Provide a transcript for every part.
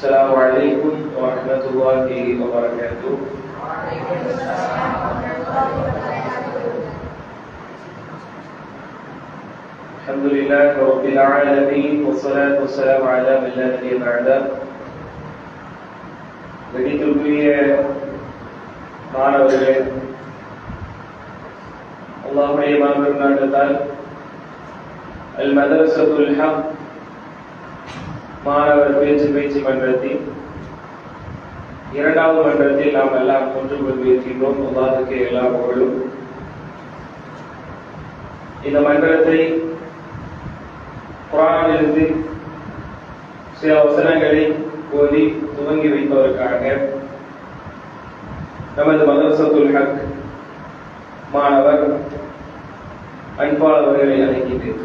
السلام عليكم ورحمة الله وبركاته. الحمد لله رب العالمين والصلاة والسلام على من لا نبي بعده. கணிதத்துக்குரிய மாணவர்களே, அல்லாஹ்வுடைய மாபெரும் நாட்டத்தால் அல் மதரசத்துல் ஹக் மாணவர் பேச்சு மன்றத்தின் இரண்டாவது மன்றத்தில் நாம் எல்லாம் ஒன்று கொண்டு இருக்கின்றோம். அல்லாஹ்வுக்கே எல்லா புகழும். இந்த மன்றத்தை குர்ஆனிலிருந்து சில வசனங்களை ஓதி துவங்கி வைப்பதற்காக நமது மதரசத்துல் ஹக் மாணவர் அன்பால் அவர்களை அழைக்கின்றேன்.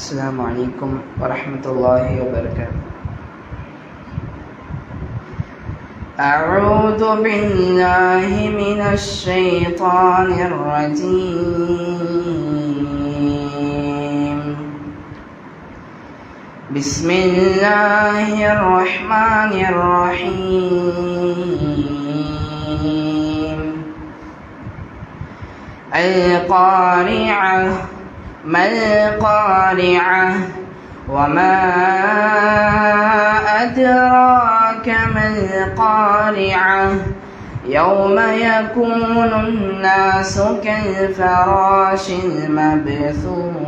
السلام عليكم ورحمة الله وبركاته. أعوذ بالله من الشيطان الرجيم. بسم الله الرحمن الرحيم. القارعة ما القارعة وما أدراك ما القارعة يوم يكون الناس كالفراش المبثوث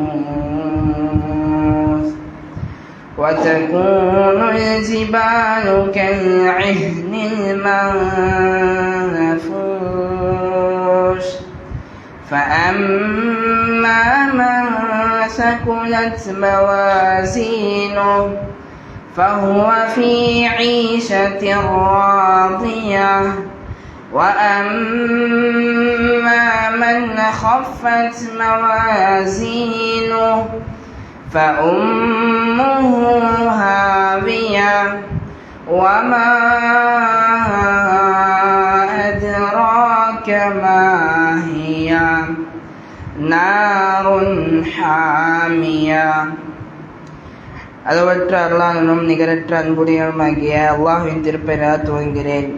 وتكون الجبال كالعهن المنفوش فأما من ثقلت موازينه فهو في عيشة راضية وأما من خفت موازينه فأمه هاوية وما أدراك ما هي نار حامية. அளவற்ற அருளாளனும் நிகரற்ற அன்புடையனுமாகிய அல்லாஹ்வின் திருப்பெயரால் துவங்குகிறேன்.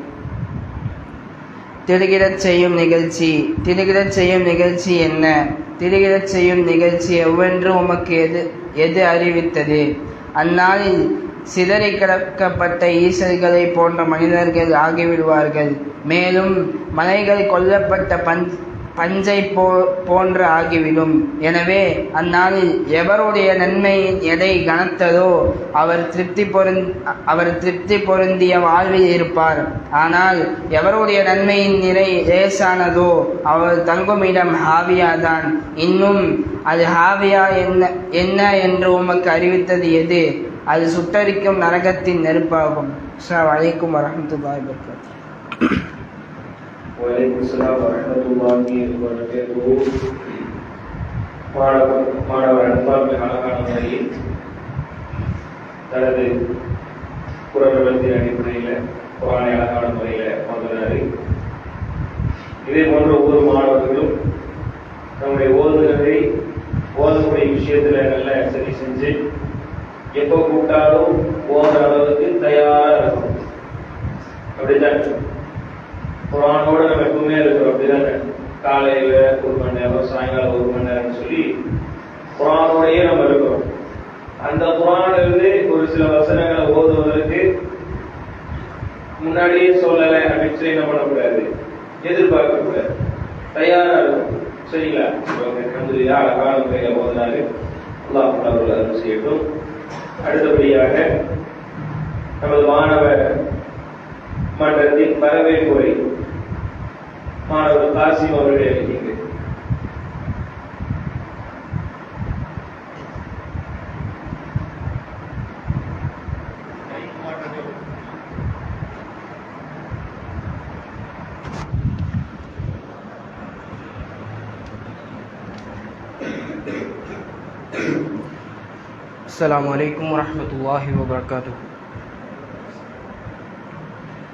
திடுகிடச் செய்யும் நிகழ்ச்சி என்ன? திடுகிடச் செய்யும் நிகழ்ச்சி எவ்வென்று உமக்கு எது அறிவித்தது? அந்நாளில் சிதறி கிடக்கப்பட்ட ஈசல்களை போன்ற மனிதர்கள் ஆகிவிடுவார்கள். மேலும் மலைகள் கொல்லப்பட்ட பஞ்சை போன்று ஆகிவிடும். எனவே அந்நாளில் எவருடைய நன்மையின் எடை கனத்ததோ அவர் திருப்தி பொருந்திய வாழ்வில் இருப்பார். ஆனால் எவருடைய நன்மையின் நிறை லேசானதோ அவர் தங்குமிடம் ஹாவியாதான். இன்னும் அது ஹாவியா என்ன என்று உமக்கு அறிவித்தது எது? அது சுட்டரிக்கும் நரகத்தின் நெருப்பாகும். அஸ்ஸலாமு அலைக்கும் வரஹ்மத்துல்லாஹி வபரகாத்துஹு. وعليكم السلام ورحمة الله وبركاته. மாணவர் அன்பார்ந்த அழகான முறையில் தனது குரல்வளத்தின் அடிப்படையில் குர்ஆனை அழகான முறையில் வந்துள்ளார். இதே போன்ற ஒவ்வொரு மாணவர்களும் நம்முடைய ஓதக்கூடிய விஷயத்துல நல்ல சரி செஞ்சு எப்போ கூப்பிட்டாலும் ஓதுற அளவுக்கு தயாரா இருக்கும். அப்படிதான் குர்ஆனோட நம்ம எப்பவுமே இருக்கிறோம். அப்படிதானே? காலையில 1 மணி நேரம், சாயங்காலம் 1 மணி நேரம் சொல்லி குர்ஆனோடயே நம்ம இருக்கிறோம். அந்த குர்ஆனிலிருந்து ஒரு சில வசனங்களை ஓதுவதற்கு முன்னாடியே சொல்லலை அப்படின்னு சொல்லி என்ன பண்ணக்கூடாது, எதிர்பார்க்க கூடாது, தயாரா இருக்கும். சரிங்களா? அல்ஹம்துலில்லாஹ் அழகான முறையில் ஓதுனாரு. அல்லாஹ் அவர்கள் அருள் செய்யட்டும். அடுத்தபடியாக நமது மாணவர் மன்றத்தின் வரவேற்புரை மாணவர் காசிம் அவர்களை அழைக்கிறேன். السلام عليكم ورحمة الله وبركاته.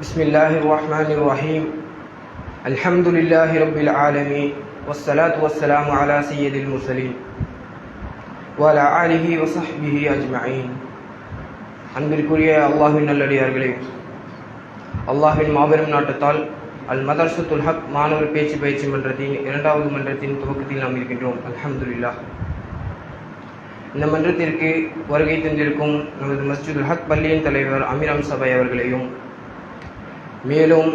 بسم الله الرحمن الرحيم. الحمد لله رب العالمين والصلاة والسلام على سيد المرسلين وعلى آله وصحبه أجمعين. அன்பிற்குரிய அல்லாஹ்வின் நல்லடியார்களே, அல்லாஹ்வின் மாபெரும் நாட்டத்தால் அல் மதர்சத்துல் ஹக் மாணவர் பேச்சு பயிற்சி மன்றத்தின் 2வது மன்றத்தின் துவக்கத்தில் நாம் இருக்கின்றோம். அல்ஹம்துலில்லாஹ். இந்த மன்றத்திற்கு வருகை தந்திருக்கும் நமது மஸ்ஜிதுல் ஹக் பள்ளியின் தலைவர் அமீர் அம்சபை அவர்களையும், மேலும்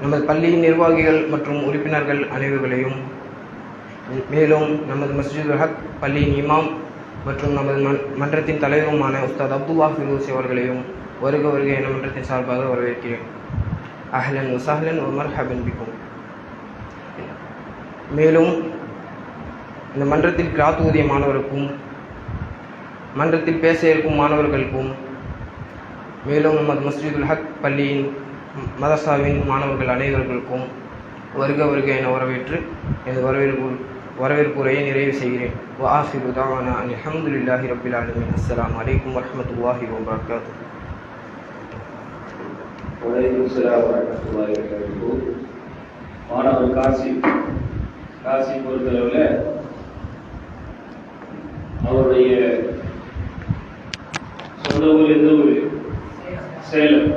நமது பள்ளியின் நிர்வாகிகள் மற்றும் உறுப்பினர்கள் அனைவர்களையும், மேலும் நமது மஸ்ஜிதுல் ஹக் பள்ளியின் இமாம் மற்றும் நமது மன்றத்தின் தலைவருமான உஸ்தாத் அப்துல்லா ஃபிரோசி அவர்களையும் வருக வருக என மன்றத்தின் சார்பாக வரவேற்கிறேன். அஹ்லன் வசஹ்லன் வ மர்ஹபன் பிக்கும். மேலும் இந்த மன்றத்தில் கிராத் ஊதிய மாணவருக்கும், மன்றத்தில் பேச இருக்கும் மாணவர்களுக்கும், மேலும் நமது மஸ்ஜிதுல் ஹக் பள்ளியின் மதரசாவின் மாணவர்கள் அனைவர்களுக்கும் வருக வருக என வரவேற்று எனது வரவேற்புரையை நிறைவு செய்கிறேன். வஆஹிரு தஅவானா அல்ஹம்துலில்லாஹி ரப்பில் ஆலமீன். அஸ்ஸலாமு அலைக்கும் வரஹ்மத்துல்லாஹி வபரகாத்துஹு. வலைக்கும் ஸலாம் வரஹ்மத்துல்லாஹி வபரகாத்துஹு. மாணவர் காசி பொறுத்தளவில் அவருடைய சொந்த ஊர் எந்த ஊர்? சேலம்.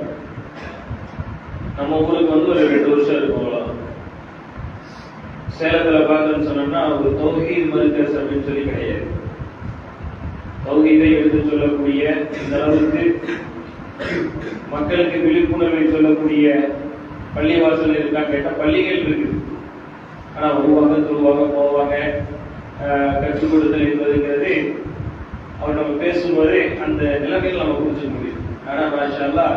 நம்ம ஊருக்கு வந்து ஒரு 2 வருஷம் இருக்கும். அவ்வளோதான். சேலத்தில் பார்த்தோன்னு சொன்னோம்னா ஒரு தௌஹீத் மர்கஸ் அப்படின்னு சொல்லி கிடையாது. தௌஹீதை எடுத்து சொல்லக்கூடிய, இந்த அளவுக்கு மக்களுக்கு விழிப்புணர்வை சொல்லக்கூடிய பள்ளிவாசல் இருக்கான்னு கேட்டால் பள்ளிகள் இருக்கு. ஆனால் வருவாங்க, சொல்லுவாங்க, போவாங்க. கற்றுக் கொடுத்தல் என்பதுங்கிறது அவர் நம்ம பேசும்போது அந்த நிலைமையில் நம்ம புரிஞ்சுக்க முடியும். ஆனால் மாஷா அல்லாஹ்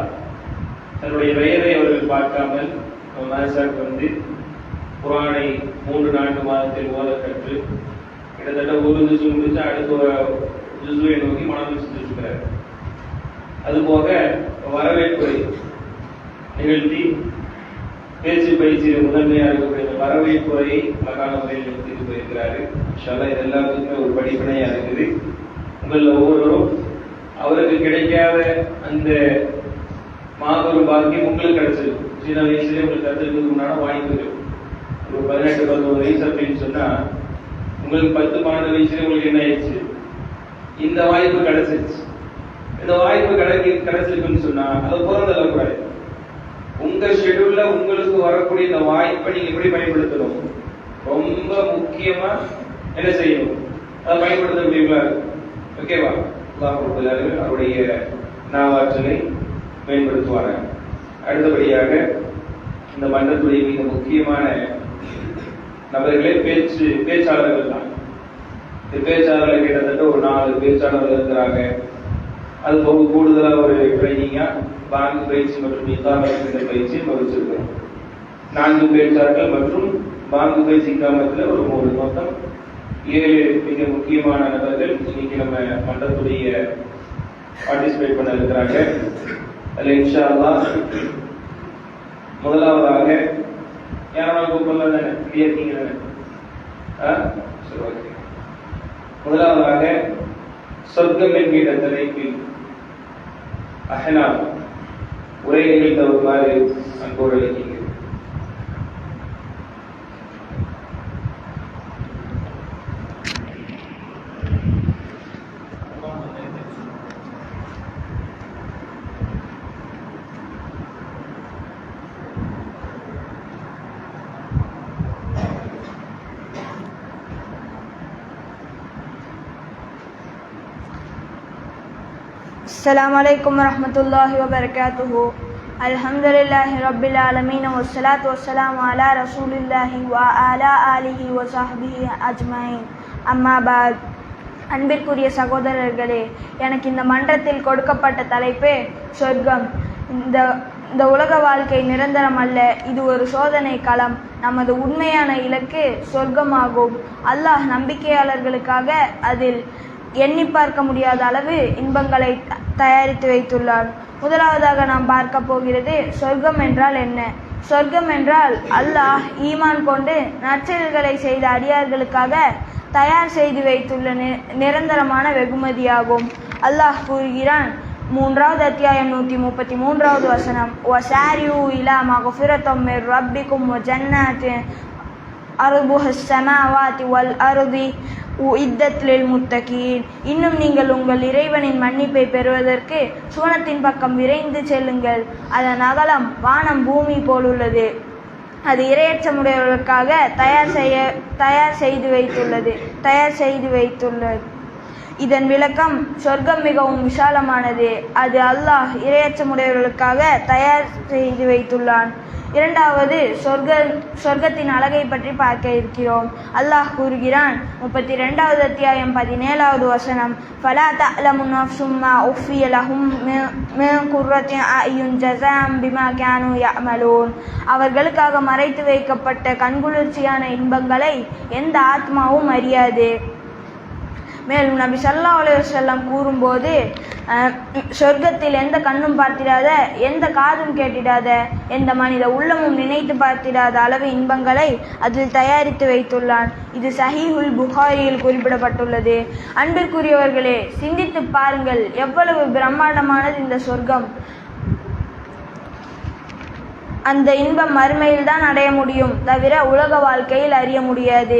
தன்னுடைய வயதை அவர்கள் பார்க்காமல் நம்ம மதரசாவுக்கு வந்து குர்ஆனை 3-4 மாதத்தில் ஓத கற்று கிட்டத்தட்ட ஒரு ஜுஸு முடிச்சு அடுத்த ஜுஸுவை நோக்கி மனம் செஞ்சிருக்கிறார். அதுபோக வரவேற்புரை நிகழ்த்தி பேச்சு பயிற்சியில் முதன்மையாக இருக்கக்கூடிய வரவேற்புரையை அழகான முறையில் நிறுத்திட்டு போயிருக்கிறாரு. இன்ஷா அல்லாஹ் இது எல்லாத்துக்குமே ஒரு படிப்பினையா இருக்குது. உங்களில் ஒவ்வொருவரும் அவருக்கு கிடைக்காத அந்த மாபெரும் பாக்கியம் உங்களுக்கு கிடைச்சிருக்கு. சின்ன வயசுலேயே உங்களுக்கு கற்றுக்கிறதுக்கு உண்டான வாய்ப்பு இருக்கு. ஒரு 18-19 வயசு அப்படின்னு சொன்னா உங்களுக்கு 10-12 வயசுலேயே உங்களுக்கு என்ன ஆயிடுச்சு? இந்த வாய்ப்பு கிடைச்சிருச்சு. இந்த வாய்ப்பு கிடைச்சிருக்குன்னு சொன்னா அதை புறந்தள்ளக்கூடாது. உங்க ஷெட்யூல்ல உங்களுக்கு வரக்கூடிய இந்த வாய்ப்பை நீங்க எப்படி பயன்படுத்தணும்? ரொம்ப முக்கியமா என்ன செய்யணும்? அதை பயன்படுத்த முடியுங்களா? ஓகேவா? அவருடைய நாவாற்றலை மேம்படுத்துவாங்க. அடுத்தபடியாக இந்த மன்றத்துடைய மிக முக்கியமான நபர்களே பேச்சாளர்கள் தான். இந்த பேச்சாளர்கள் கிட்டத்தட்ட ஒரு 4 பேச்சாளர்கள் இருக்கிறாங்க. அது போக கூடுதலாக ஒரு ட்ரைனிங்கா பாங்கு பயிற்சி மற்றும் இக்காமத் பயிற்சி வகிச்சிருக்கிறோம். 4 பேச்சாளர்கள் மற்றும் பாங்கு பயிற்சி இக்காமத்தில் ஒரு 3, மொத்தம் 7 மிக முக்கியமான நபர்கள் இன்னைக்கு நம்ம மன்றத்துடைய பார்ட்டிசிபேட் பண்ண இருக்கிறாங்க. அதில் இன்ஷா அல்லாஹ் முதலாவதாக யாராவது கூப்பிடலாம் தானே? ஃப்ரீயா இருக்கீங்க தானே? சரி, ஓகே. முதலாவதாக சொர்க்கம் என்கிற தலைப்பில் அஹ்லாம் உரை நிகழ்த்தவருமாறு அன்போடு அழைக்கிறேன். السلام عليكم ورحمة الله وبركاته. الحمد لله رب العالمين والصلاة والسلام على رسول الله وعلى آله وصحبه أجمعين. أما بعد. அன்பிற்குரிய சகோதரர்களே, எனக்கு இந்த மன்றத்தில் கொடுக்கப்பட்ட தலைப்பே சொர்க்கம். இந்த உலக வாழ்க்கை நிரந்தரம் அல்ல, இது ஒரு சோதனை களம். நமது உண்மையான இலக்கு சொர்க்கமாகும். அல்லாஹ் நம்பிக்கையாளர்களுக்காக அதில் எண்ணி பார்க்க முடியாத அளவு இன்பங்களை தயாரித்து வைத்துள்ளார். முதலாவதாக நாம் பார்க்க போகிறது சொர்க்கம் என்றால் என்ன. சொர்க்கம் என்றால் அல்லாஹ் ஈமான் கொண்டு நற்செயல்களை செய்த அடியார்களுக்காக தயார் செய்து வைத்துள்ள நிரந்தரமான வெகுமதியாகும். அல்லாஹ் கூறுகிறான், 3வது அத்தியாயம் 133வது வசனம், வசாரியூ இலா மக்ஃபிரத்தும் மிர் ரப்பிக்கும் வ ஜன்னாத்தின் அர்துஹஸ் ஸமாவாதி வல் அர்தி உஇத்தத் லில் முத்தகீன். இன்னும் நீங்கள் உங்கள் இறைவனின் மன்னிப்பை பெறுவதற்கு சுவனத்தின் பக்கம் விரைந்து செல்லுங்கள். அதன் அகலம் வானம் பூமி போலுள்ளது. அது இரையச்சமுடையவர்களுக்காக தயார் செய்து வைத்துள்ளது. இதன் விளக்கம், சொர்க்கம் மிகவும் விசாலமானது. அது அல்லாஹ் இரையச்சமுடையவர்களுக்காக தயார் செய்து வைத்துள்ளான். 2வது சொர்க்கத்தின் அழகை பற்றி பார்க்க இருக்கிறோம். அல்லாஹ் கூறுகிறான், 32வது அத்தியாயம் 17வது வசனம், ஃபலா தஅலமு நஃப்ஸும் மா உஃபிய லஹும் மின் குர்ரத்தி அயுன் ஜஸாஅம் பிமா கானூ யஅமலூன். அவர்களுக்காக மறைத்து வைக்கப்பட்ட கண்குளிர்ச்சியான இன்பங்களை எந்த ஆத்மாவும் அறியாது. மேலும் நபி ஸல்லல்லாஹு அலைஹி வஸல்லம் கூறும்போது, சொர்க்கத்தில் எந்த கண்ணும் பார்த்திடாத, எந்த காதும் கேட்டிடாத, எந்த மனித உள்ளமும் நினைத்து பார்த்திடாத அளவு இன்பங்களை அதில் தயாரித்து வைத்துள்ளான். இது சஹீஹுல் புகாரியில் குறிப்பிடப்பட்டுள்ளது. அன்பிற்குரியவர்களே, சிந்தித்து பாருங்கள், எவ்வளவு பிரம்மாண்டமானது இந்த சொர்க்கம். அந்த இன்பம் மறுமையில் தான் அடைய முடியும், தவிர உலக வாழ்க்கையில் அறிய முடியாது.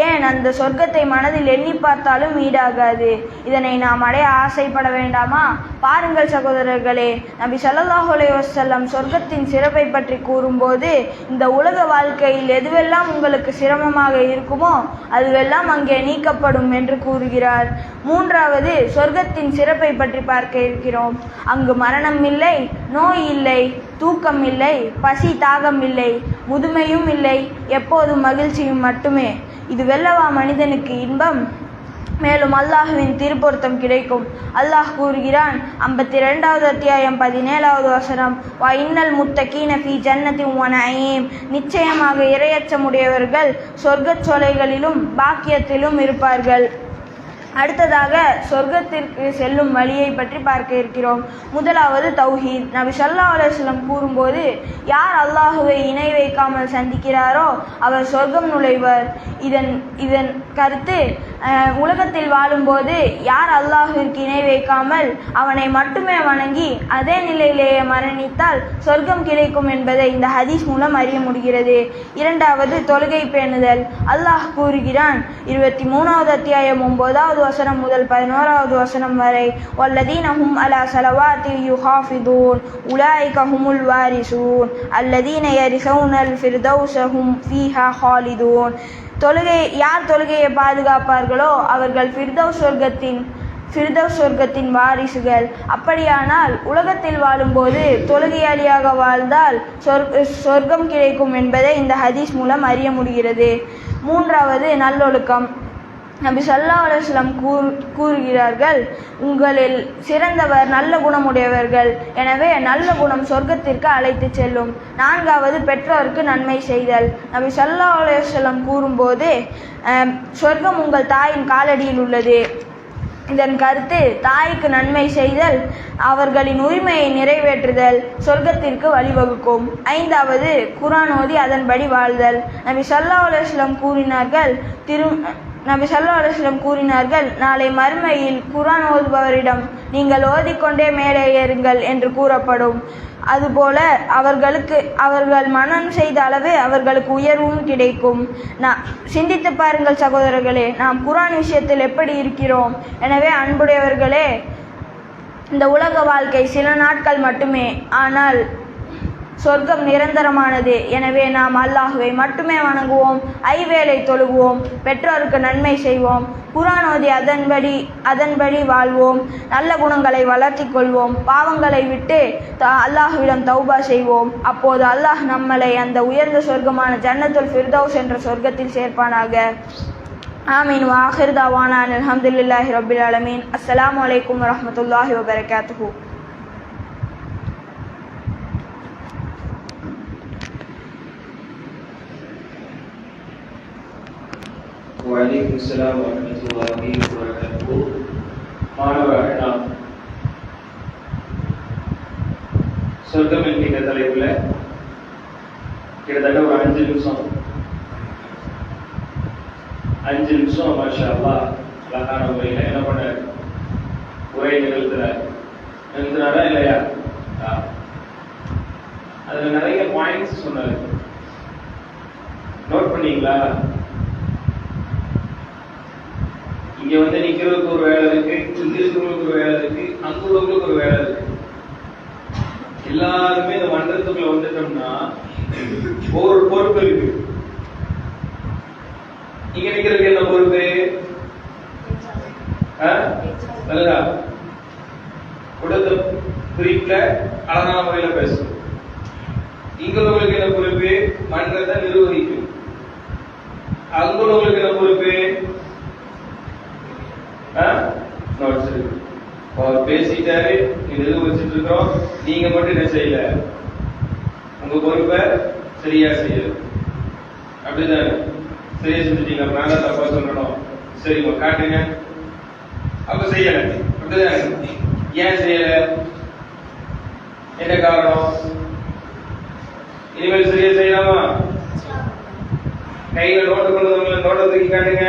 ஏன், அந்த சொர்க்கத்தை மனதில் எண்ணி பார்த்தாலும் ஈடாகாது. இதனை நாம் அடைய ஆசைப்பட வேண்டாமா? பாருங்கள் சகோதரர்களே, நபி ஸல்லல்லாஹு அலைஹி வஸல்லம் சொர்க்கத்தின் சிறப்பை பற்றி கூறும்போது, இந்த உலக வாழ்க்கையில் எதுவெல்லாம் உங்களுக்கு சிரமமாக இருக்குமோ அதுவெல்லாம் அங்கே நீக்கப்படும் என்று கூறுகிறார். 3வது சொர்க்கத்தின் சிறப்பை பற்றி பார்க்க இருக்கிறோம். அங்கு மரணம் இல்லை, நோய் இல்லை, தூக்கம் இல்லை, பசி தாகம் இல்லை, முதுமையும் இல்லை, எப்போதும் மகிழ்ச்சியும் மட்டுமே. இது வெல்லவா மனிதனுக்கு இன்பம்? மேலும் அல்லாஹுவின் திருப்பொருத்தம் கிடைக்கும். அல்லாஹ் கூறுகிறான், 52வது அத்தியாயம் 17வது வசனம், வ இன்னல் முத்தகீன ஃபீ ஜன்னத்தின் வ நஈம். நிச்சயமாக இரையச்சமுடையவர்கள் சொர்க்கச் சோலைகளிலும் பாக்கியத்திலும் இருப்பார்கள். அடுத்ததாக சொர்க்கத்திற்கு செல்லும் வழியை பற்றி பார்க்க இருக்கிறோம். 1வது தௌஹீத். நபி ஸல்லல்லாஹு அலைஹி வஸல்லம் கூறும்போது, யார் அல்லாஹுவை இணை வைக்காமல் சந்திக்கிறாரோ அவர் சொர்க்கம் நுழைவர். இதன் கருத்து, உலகத்தில் வாழும்போது யார் அல்லாஹுவிற்கு இணை வைக்காமல் அவனை மட்டுமே வணங்கி அதே நிலையிலேயே மரணித்தால் சொர்க்கம் கிடைக்கும் என்பதை இந்த ஹதீஸ் மூலம் அறிய முடிகிறது. 2வது தொழுகை பேணுதல். அல்லாஹ் கூறுகிறான், 23வது அத்தியாயம் 9வது வசனம் முதல் 11வது வசனம் வரை, வல்லதீன ஹும் அலா ஸலவாத்தி யுஹாஃபிதூன் உலாயிக ஹுமுல் வாரிசூன் அல்லதீன யரிஸூனல் ஃபிர்தௌஸ ஹும் ஃபீஹா ஹாலிதூன். யார் தொழுகையை பாதுகாப்பார்களோ அவர்கள் ஃபிர்தௌஸ் சொர்க்கத்தின் வாரிசுகள். அப்படியானால் உலகத்தில் வாழும்போது தொழுகையாளியாக வாழ்ந்தால் சொர்க்கம் கிடைக்கும் என்பதை இந்த ஹதீஸ் மூலம் அறிய முடிகிறது. 3வது நல்லொழுக்கம். நபி ஸல்லல்லாஹு அலைஹி வஸல்லம் கூறுகிறார்கள், உங்களில் சிறந்தவர் நல்ல குணமுடையவர்கள். எனவே நல்ல குணம் சொர்க்கத்திற்கு அழைத்து செல்லும். 4வது பெற்றோருக்கு நன்மை செய்தல். நபி ஸல்லல்லாஹு அலைஹி வஸல்லம் கூறும்போது, சொர்க்கம் உங்கள் தாயின் காலடியில் உள்ளது. இதன் கருத்து, தாய்க்கு நன்மை செய்தல், அவர்களின் உரிமையை நிறைவேற்றுதல் சொர்க்கத்திற்கு வழிவகுக்கும். 5வது குர்ஆன் ஓதி அதன்படி வாழ்தல். நபி ஸல்லல்லாஹு அலைஹி வஸல்லம் கூறினார்கள், நாளை மறுமையில் குர்ஆன் ஓதுபவரிடம் நீங்கள் ஓதிக்கொண்டே மேலே ஏறுங்கள் என்று கூறப்படும். அதுபோல அவர்கள் மனம் செய்த அளவு அவர்களுக்கு உயர்வும் கிடைக்கும். சிந்தித்து பாருங்கள் சகோதரர்களே, நாம் குர்ஆன் விஷயத்தில் எப்படி இருக்கிறோம்? எனவே அன்புடையவர்களே, இந்த உலக வாழ்க்கை சில நாட்கள் மட்டுமே, ஆனால் சொர்க்கம் நிரந்தரமானது. எனவே நாம் அல்லாஹுவை மட்டுமே வணங்குவோம், ஐவேளை தொழுவோம், பெற்றோருக்கு நன்மை செய்வோம், குர்ஆன் ஓதி அதன்படி வாழ்வோம், நல்ல குணங்களை வளர்த்தி கொள்வோம், பாவங்களை விட்டு அல்லாஹுவிடம் தௌபா செய்வோம். அப்போது அல்லாஹ் நம்மளை அந்த உயர்ந்த சொர்க்கமான ஜன்னத்துல் ஃபிர்தௌஸ் என்ற சொர்க்கத்தில் சேர்ப்பானாக. ஆமீன். வ ஆகிர் தஅவானா அல்ஹம்துலில்லாஹி ரப்பில் ஆலமீன். அஸ்ஸலாமு அலைக்கும் வரஹ்மத்துல்லாஹி வபரகாத்துஹு. வலைக்கும் ஸலாம் வரஹ்மத்துல்லாஹி வபரகாத்துஹு. மாணவர்களே, நாம் சொர்க்கம் என்கிற தலைப்பில் கிட்டத்தட்ட ஒரு 5 நிமிஷம் 5 நிமிஷம் மாஷா அல்லாஹ் அழகான முறையில் என்ன பண்ணார், உரை நிகழ்த்தினாரா இல்லையா? அதுல நிறைய பாயிண்ட்ஸ் சொன்னாரு. நோட் பண்ணீங்களா? இங்க வந்து நிக்கிறதுக்கு ஒரு வேலை இருக்கு, இங்க இருக்கிறவங்களுக்கு ஒரு வேலை இருக்கு, அங்க உள்ளவங்களுக்கு ஒரு வேலை இருக்கு. எல்லாருமே இந்த மன்றத்துக்குள்ள வந்துட்டோம்னா ஒவ்வொரு பொறுப்பு இருக்கு. இங்க நிக்கிறதுக்கு என்ன பொறுப்பு? கொடுத்த குறிப்பிட்ட அழகான முறையில பேசணும். இங்க உள்ளவங்களுக்கு என்ன பொறுப்பு? மன்றத்தை நிர்வகிக்கும். அங்க உள்ளவங்களுக்கு என்ன பொறுப்பு? நோட்ஸ் இருக்கு. அவர் பேசிட்டாரு, நீங்க நிர்வகிச்சுட்டு இருக்கிறோம், நீங்க மட்டும் என்ன செய்யல, உங்க பொறுப்பை சரியா செய்யல. அப்படிதானே? சரியா செஞ்சுட்டீங்க, நாங்க தப்பா சொல்லணும், சரிங்க காட்டுங்க, அப்ப செய்யல. அப்படிதானே? ஏன் செய்யல? என்ன காரணம்? இனிமேல் சரியா செய்யலாமா? கையில நோட்டு கொண்டு வந்து நோட்டை தூக்கி காட்டுங்க.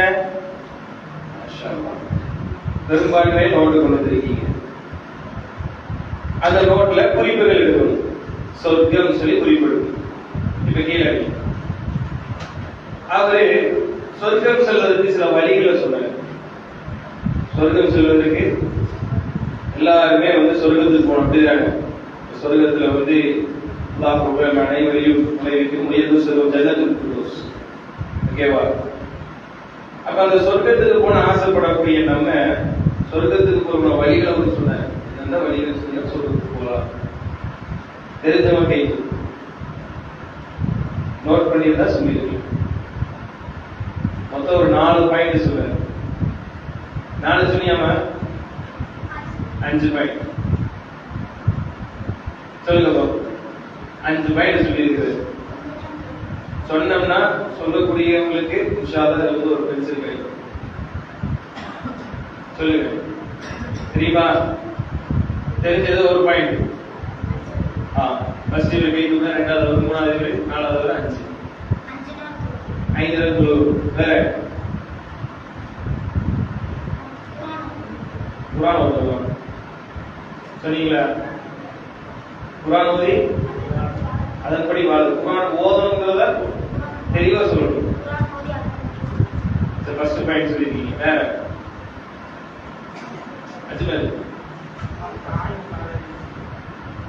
பெரும்பான்மை நோட்டு கொண்டு வந்திருக்கீங்க. அந்த நோட்ல குறிப்புகள் எழுதணும். சொர்க்கம் சொல்லி குறிப்பிடணும். இப்ப கீழே அவரு சொர்க்கம் செல்வதற்கு சில வழிகளை சொன்னார். சொர்க்கம் செல்வதற்கு எல்லாருமே வந்து சொர்க்கத்துக்கு போனோம். சொர்க்கத்துல வந்து அனைவரையும் உயர்வு செல்வம் ஜன்னத்துல் ஃபிர்தௌஸ். ஓகேவா? அப்ப அந்த சொர்க்கத்துக்கு போன ஆசைப்படக்கூடிய நம்ம சொர்க்கத்துக்கு போகிற வழிகளை ஒரு சொன்னார். எந்த வழிகள் சொன்னா சொர்க்கத்துக்கு போகலாம்? தெரிஞ்சவன் கை நோட் பண்ணியிருந்தா சொல்லிருக்கீங்க. மொத்தம் ஒரு 4 பாயிண்ட் சொல்றாரு. 4 சொன்னியாமா? 5 பாயிண்ட் சொல்லுங்க. 5 பாயிண்ட் சொல்லியிருக்கிறது. சொன்னோம்னா சொல்லக்கூடியவங்களுக்கு இன்ஷா அல்லாஹ் வந்து ஒரு பென்சில் கிடைக்கும். சொல்லுங்க. தெரியுமா? தெரிஞ்சது ஒரு பாயிண்ட். ஃபர்ஸ்ட் கை தூக்க, ரெண்டாவது, மூணாவது, நாலாவது, 5. 5 வேற குர்ஆன் ஓதுவோம் சொன்னீங்களா? குர்ஆன் ஓதி அதன்படி வாழு. குர்ஆன் ஓதணுங்கிறத தெளிவா சொல்லணும். ஃபர்ஸ்ட் பாயிண்ட் சொல்லிருக்கீங்க. வேற அஜ்மல்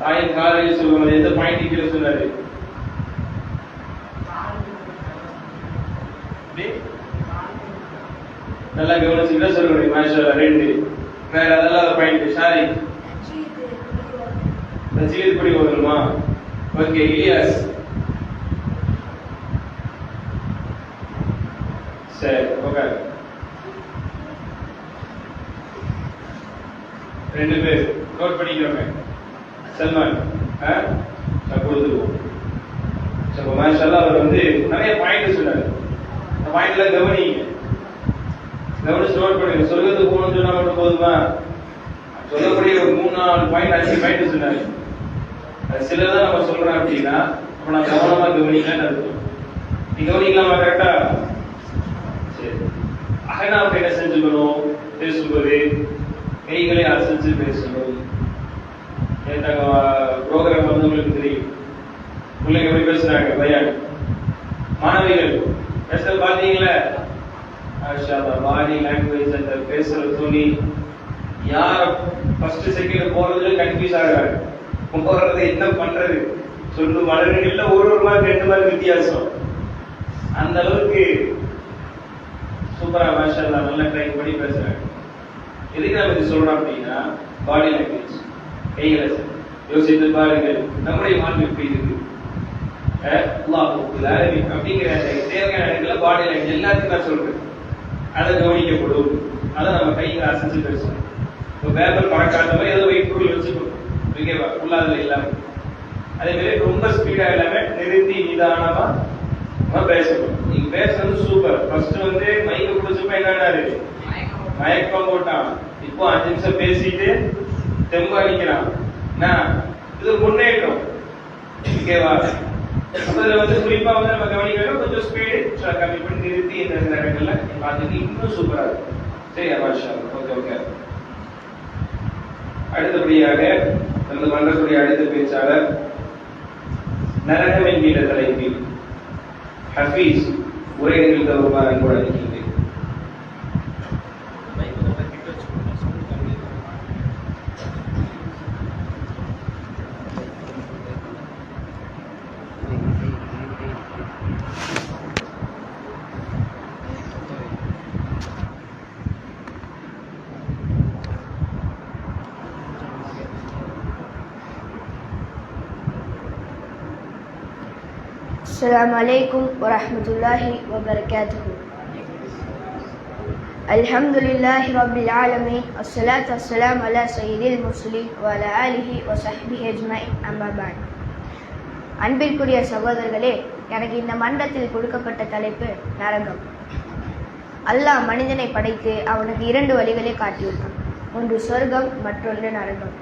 தாயின் காலையில் சொல்லுவாங்க. எந்த பாயிண்ட் கீழே சொன்னாரு? நல்லா கவனிச்சுக்கிட்டா சொல்லுங்க. மாஷா அல்லாஹ் 2. வேற அதெல்லாம் பாயிண்ட். சாரி தஜ்வீத் படி ஓதணுமா? ஓகே. இலியாஸ் சரி, ஓகே. 2 பேர் நோட் பண்ணிக்கிறோமே. சல்மான் கொடுத்துருவோம். மாஷா அல்லாஹ் அவர் வந்து நிறைய பாயிண்ட் சொன்னாரு. அந்த பாயிண்ட்ல கவனிங்க, கவனிச்சு நோட் பண்ணுங்க. சொர்க்கத்துக்கு போகணும்னு சொன்னா மட்டும் போதுமா? சொல்லக்கூடிய ஒரு 3-4 பாயிண்ட் 5 பாயிண்ட் சொன்னாரு. சிலதான் நம்ம சொல்றோம் அப்படின்னா அப்ப நான் கவனமா கவனிக்கலான்னு அர்த்தம். நீ கவனிக்கலாமா? கரெக்டா? சரி. அகனா அப்படி என்ன செஞ்சுக்கணும்? பேசும்போது கைகளை அசைச்சு பேசணும். ப்ரோக்ராம் வந்து உங்களுக்கு தெரியும். பிள்ளைங்க எப்படி பேசுறாங்க, பையன் மாணவிகள் பேசுறது பாத்தீங்களா? பாடி லாங்குவேஜ், அந்த பேசுற துணி, யார ஃபர்ஸ்ட் செகண்ட் போறதுல கன்ஃபியூஸ் ஆகுறாங்க. போறது என்ன பண்றது சொல்லு. மலர்கள்ல ஒரு மார்க் 2 மார்க் வித்தியாசம். அந்த அளவுக்கு சூப்பரா மாஷா அல்லாஹ் நல்லா ட்ரை பண்ணி பேசுறாங்க. எதுக்கு நம்ம இது சொல்றோம் அப்படின்னா பாடி லாங்குவேஜ், கைகளை யோசித்து பாருங்கள். நம்முடைய வாழ்வு எப்படி இருக்கு? அப்படிங்கிற தேவையான இடத்துல பாடி லாங்குவேஜ் எல்லாத்தையும் நான் சொல்றேன். அதை கவனிக்கப்படும். அதை நம்ம கைகளை அசைச்சு பேசணும். இப்போ பேப்பர் பறக்காத மாதிரி ஏதோ வெயிட் பொருள் வச்சுக்கணும். ஓகேவா? உள்ளாதுல இல்லாம அதே மாதிரி ரொம்ப ஸ்பீடா இல்லாம நிறுத்தி நிதானமா நம்ம பேசணும். நீங்க பேசுறது சூப்பர். ஃபர்ஸ்ட் வந்து மைக்க பிடிச்சப்ப என்னன்னாரு, மயக்கம் போட்டான். இப்போ 5 நிமிஷம் பேசிட்டு தெம்பா நிக்கிறான். இது முன்னேற்றம். ஓகேவா? அதில் குறிப்பா நம்ம கவனிக்க வேண்டும். கொஞ்சம் ஸ்பீடு கம்மி பண்ணி நிறுத்தி இந்த இடங்கள்ல பார்த்துட்டு இன்னும் சூப்பரா இருக்கும். சரியா? மாஷா அல்லாஹ். Okay okay. அடுத்தபடியாக நமது மன்றத்துடைய அடுத்த பேச்சாளர் நரகம் என்கிற தலைப்பில் ஹஃபீஸ் உரை நிகழ்த்தவருமாறு கூட அளிக்கின்றேன். السلام عليكم ورحمة الله وبركاته. الحمد لله رب العالمين والصلاة والسلام على سيد المرسلين وعلى آله وصحبه أجمعين أما بعد. அன்பிற்குரிய சகோதரர்களே, எனக்கு இந்த மன்றத்தில் கொடுக்கப்பட்ட தலைப்பு நரகம். அல்லாஹ் மனிதனை படைத்து அவனுக்கு 2 வழிகளை காட்டியுள்ளான். ஒன்று சொர்க்கம், மற்றொன்று நரகம்.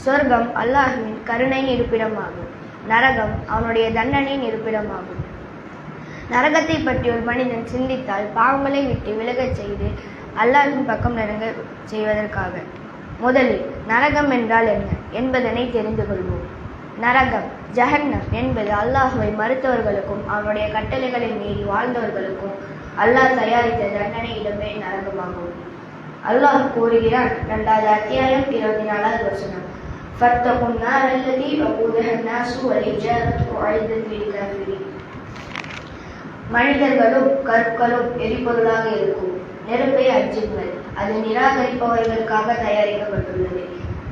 சொர்க்கம் அல்லாஹ்வின் கருணையின் இருப்பிடமாகும். நரகம் அவனுடைய தண்டனையின் இருப்பிடமாகும். நரகத்தை பற்றி ஒரு மனிதன் சிந்தித்தால் பாவங்களை விட்டு விலகச் செய்து அல்லாஹ்வின் பக்கம் நெருங்க செய்வதற்காக. முதலில் நரகம் என்றால் என்ன என்பதனை தெரிந்து கொள்வோம். நரகம் ஜஹன்னம் என்பது அல்லாஹ்வை மறுத்தவர்களுக்கும் அவனுடைய கட்டளைகளை மீறி வாழ்ந்தவர்களுக்கும் அல்லாஹ் தயாரித்த தண்டனை இடமே நரகமாகும். அல்லாஹ் கூறுகிறான், 2வது அத்தியாயம் 24வது வசனம், فاتقوا النار التي وقودها الناس والحجارة أعدت للكافرين. மனிதர்களும் கற்களும் எரிபொருளாக இருக்கும் நெருப்பை அஞ்சுங்கள், அது நிராகரிப்பவர்களுக்காக தயாரிக்கப்பட்டுள்ளது.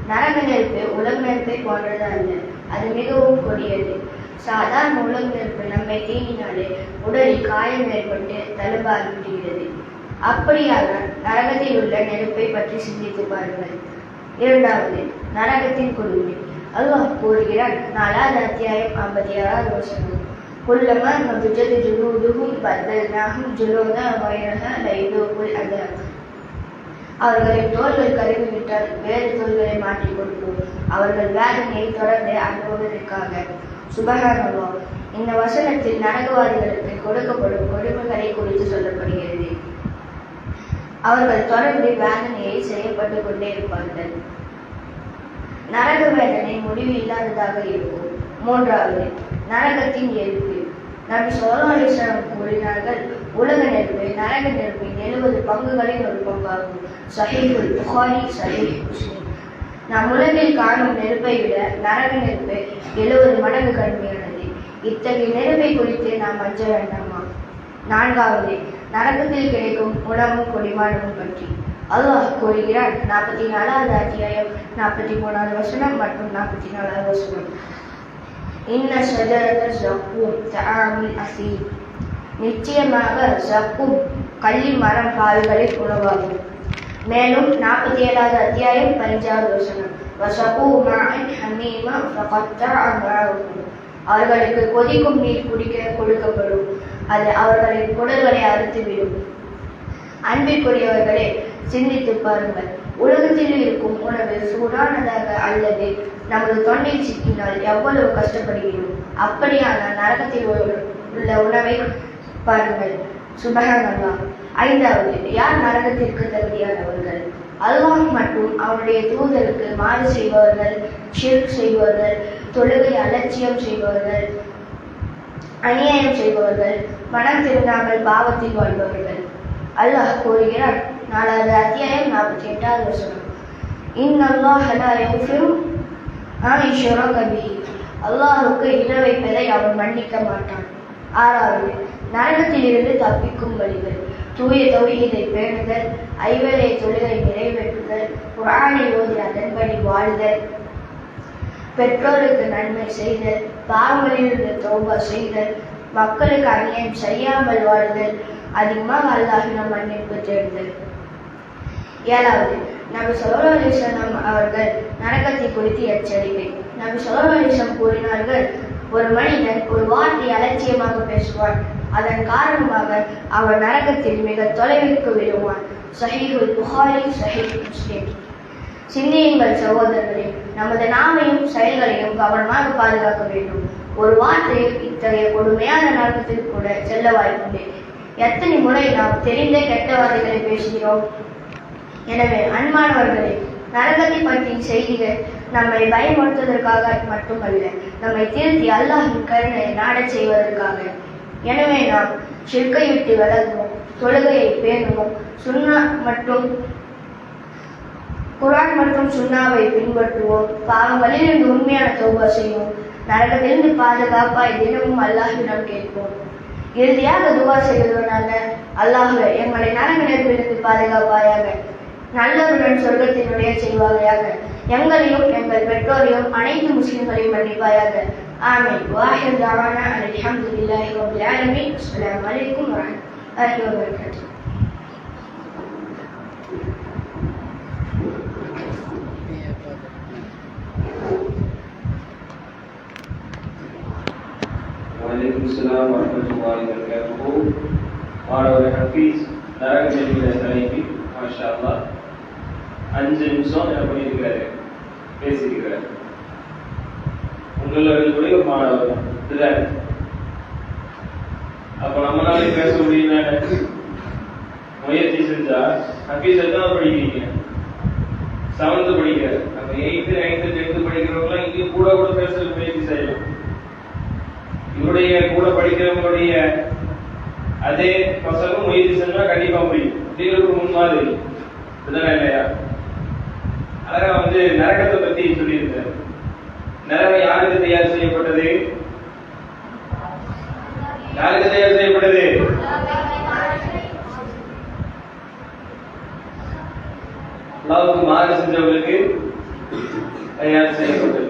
நரக நெருப்பு உலக நெருப்பை போன்றது அல்ல, அது மிகவும் கொடியது. சாதாரண உலக நெருப்பு நம்மை தீண்டினாலே உடலில் காயம் ஏற்பட்டு தழும்பாகிவிடுகிறது. அப்படியாக நரகத்தில் உள்ள நெருப்பை பற்றி சிந்தித்து பாருங்கள். 2வது நரகத்தின் குழுமை. அல்லாஹ் கூறுகிறான், 4வது அத்தியாயம் 56வது வசனம், குல்லமா நபிஜத் ஜுலூதுஹும் பதல்னாஹும் ஜுலூதா வைரஹா லைதுகுல் அதாப். அவர்களின் தோள்கள் கருவிவிட்டால் வேறு தோள்களை மாற்றிக் கொடுக்கும், அவர்கள் வேதனையை தொடர்ந்து அனுபவதற்காக. சுபஹானல்லாஹ். இந்த வசனத்தில் நரகவாதிகளுக்கு கொடுக்கப்படும் கொடுமைகளை குறித்து சொல்லப்படுகிறது. அவர்கள் தொடர்ந்து வேதனையை செய்யப்பட்டு கொண்டே இருப்பார்கள். நரக வேதனை முடிவு இல்லாததாக இருக்கும். 3வது நரகத்தின் எழுப்பு. நபி ஸல்லல்லாஹு அலைஹி வஸல்லம் கூறினார்கள், உலக நெருப்பு நரக நெருப்பின் 70 பங்குகளின் ஒரு பங்காகும். சஹீஹுல் புகாரி, சஹீஹ் முஸ்லிம். நாம் உலகில் காணும் நெருப்பை விட நரக நெருப்பு 70 மடங்கு கடுமையானது. இத்தகைய நெருப்பை குறித்து நாம் அஞ்ச வேண்டாமா? 4வது நரகத்தில் கிடைக்கும் உணவும் குடிமானமும் பற்றி. அல்லாஹ் கூறுகிறான், 44வது அத்தியாயம் 43வது வசனம் மற்றும் 44வது வசனம், இன்ன ஷஜரத ஸக்கூம் தஆமுல் அஸீம். நிச்சயமாக ஸக்கூம் கள்ளி மரம் பால்களின் உணவாகும். மேலும் 47வது அத்தியாயம் 15வது வசனம், வஸகூ மஅன் ஹமீமா ஃபகத்தஅ அம்ஆஹும். அவர்களுக்கு கொதிக்கும் நீர் குடிக்க கொடுக்கப்படும், அது அவர்களின் குடல்களை அறுத்துவிடும். அன்பிற்குரியவர்களே, சிந்தித்து பாருங்கள். உலகத்தில் இருக்கும் உணவு சூடானதாக அல்லது நமது தொண்டையில் சிக்கினால் எவ்வளவு கஷ்டப்படுகிறோம். அப்படியான நரகத்தில் உள்ள உணவை பாருங்கள். சுபஹானல்லாஹ். 5வது யார் நரகத்திற்கு தகுதியானவர்கள்? அல்லாஹ் மற்றும் அவனுடைய தூதருக்கு மாறு செய்பவர்கள், ஷிர்க் செய்பவர்கள், தொழுகை அலட்சியம் செய்பவர்கள், அநியாயம் செய்பவர்கள், மனம் திருந்தாமல் பாவத்தில் வாழ்பவர்கள். அல்லாஹ் கூறுகிறார், 4வது அத்தியாயம் 48வது வசனம், இன்னல்லாஹ லா யக்ஃபிரு அன் யுஷ்ரக பிஹி. அல்லாஹ்வுக்கு இணை வைப்பதை அவன் மன்னிக்க மாட்டான். 6வது நரகத்திலிருந்து தப்பிக்கும் வழிகள். தூய தௌஹீதை பேணுதல், ஐவேளை தொழுகை நிறைவேற்றுதல், குர்ஆனை ஓதி அதன்படி வாழ்தல், பெற்றோருக்கு நன்மை செய்தல், பாவங்களிலிருந்து தௌபா செய்தல், மக்களுக்கு அநியாயம் செய்யாமல் வாழ்தல், அதிகமாக அல்லாஹ்விடம் மன்னிப்பு தேடுதல். 7வது நபி ஸல்லல்லாஹு அலைஹி வஸல்லம் அவர்கள் நரகத்தை குறித்து எச்சரிக்கை. நபி ஸல்லல்லாஹு அலைஹி வஸல்லம் கூறினார்கள், ஒரு மனிதன் ஒரு வார்த்தை அலட்சியமாக பேசுவான், அதன் காரணமாக அவன் நரகத்தில் மிக தொலைவிற்கு விடுவான். சஹீஹுல் புகாரி, சஹீஹ் முஸ்லிம். சிந்தியுங்கள் சகோதரர்களே, நமது நாமையும் செயல்களையும் கவனமாக பாதுகாக்க வேண்டும். ஒரு வார்த்தையில் இத்தகைய கொடுமையான நரகத்தில் கூட செல்ல வாய்ப்புண்டு. எத்தனை முறை நாம் தெரிந்த கெட்ட வார்த்தைகளை பேசுகிறோம். எனவே அன்பானவர்களே, நரகத்தை பற்றிய செய்திகள் நம்மை பயமுறுத்துவதற்காக மட்டுமல்ல, நம்மை திருத்தி அல்லாஹ்வின் கருணையை நாடச் செய்வதற்காக. எனவே நாம் ஷிர்க்கை விட்டு விலகுவோம், தொழுகையை பேணுவோம், குர்ஆன் மற்றும் சுன்னாவை பின்பற்றுவோம், பாவங்களிலிருந்து உண்மையான தௌபா செய்வோம், நரகத்திலிருந்து பாதுகாப்பாய் தினமும் அல்லாஹ்விடம் கேட்போம். இறுதியாக துவா செய்வதனால, அல்லாஹ்வே எங்களை நரக நெருப்பிலிருந்து பாதுகாப்பாயாக, நல்லவருடன் சொர்க்கத்தினுடைய செய்வாயாக, எங்களையும் எங்கள் பெற்றோரையும் அனைத்து முஸ்லிம்களையும் மன்னிப்பாயாக. ஆமீன். வாஹிர் தஅவானா அல்ஹம்துலில்லாஹி ரப்பில் ஆலமீன். அஸ்ஸலாமு அலைக்கும் வரஹ்மத்துல்லாஹி வபரகாத்துஹு. வலைக்கும் ஸலாம் வரஹ்மத்துல்லாஹி வபரகாத்துஹு. மாணவர் ஹஃபீஸ் நரக நெருப்பில் தலைப்பி மாஷா அல்லாஹ் 5 நிமிஷம் என்ன பண்ணியிருக்கிறாரு, பேசியிருக்கிறாரு. உங்களுடைய ஒரு மாணவர் தான். அப்ப நம்மளால பேச முடியல, முயற்சி செஞ்சா ஹஃபீஸ் எல்லாம் படிக்கிறீங்க, 7th படிக்கிற, நம்ம 8th 9th 10th படிக்கிறவங்களாம் இங்கேயும் கூட கூட பேசுறது முயற்சி செய்யலாம். இவருடைய கூட படிக்கிறவங்களுடைய அதே பசங்க முயற்சி செஞ்சா கண்டிப்பா முடியும். உங்களுக்கு முன்மாதிரி இதுதானே இல்லையா? அழகா நரகத்தை பத்தி சொல்லியிருக்காரு. நரகம் யாருக்கு தயார் செய்யப்பட்டது? யாருக்கு தயார் செய்யப்பட்டது? அல்லாஹ்வுக்கு மாறு செஞ்சவங்களுக்கு தயார் செய்யப்பட்டது.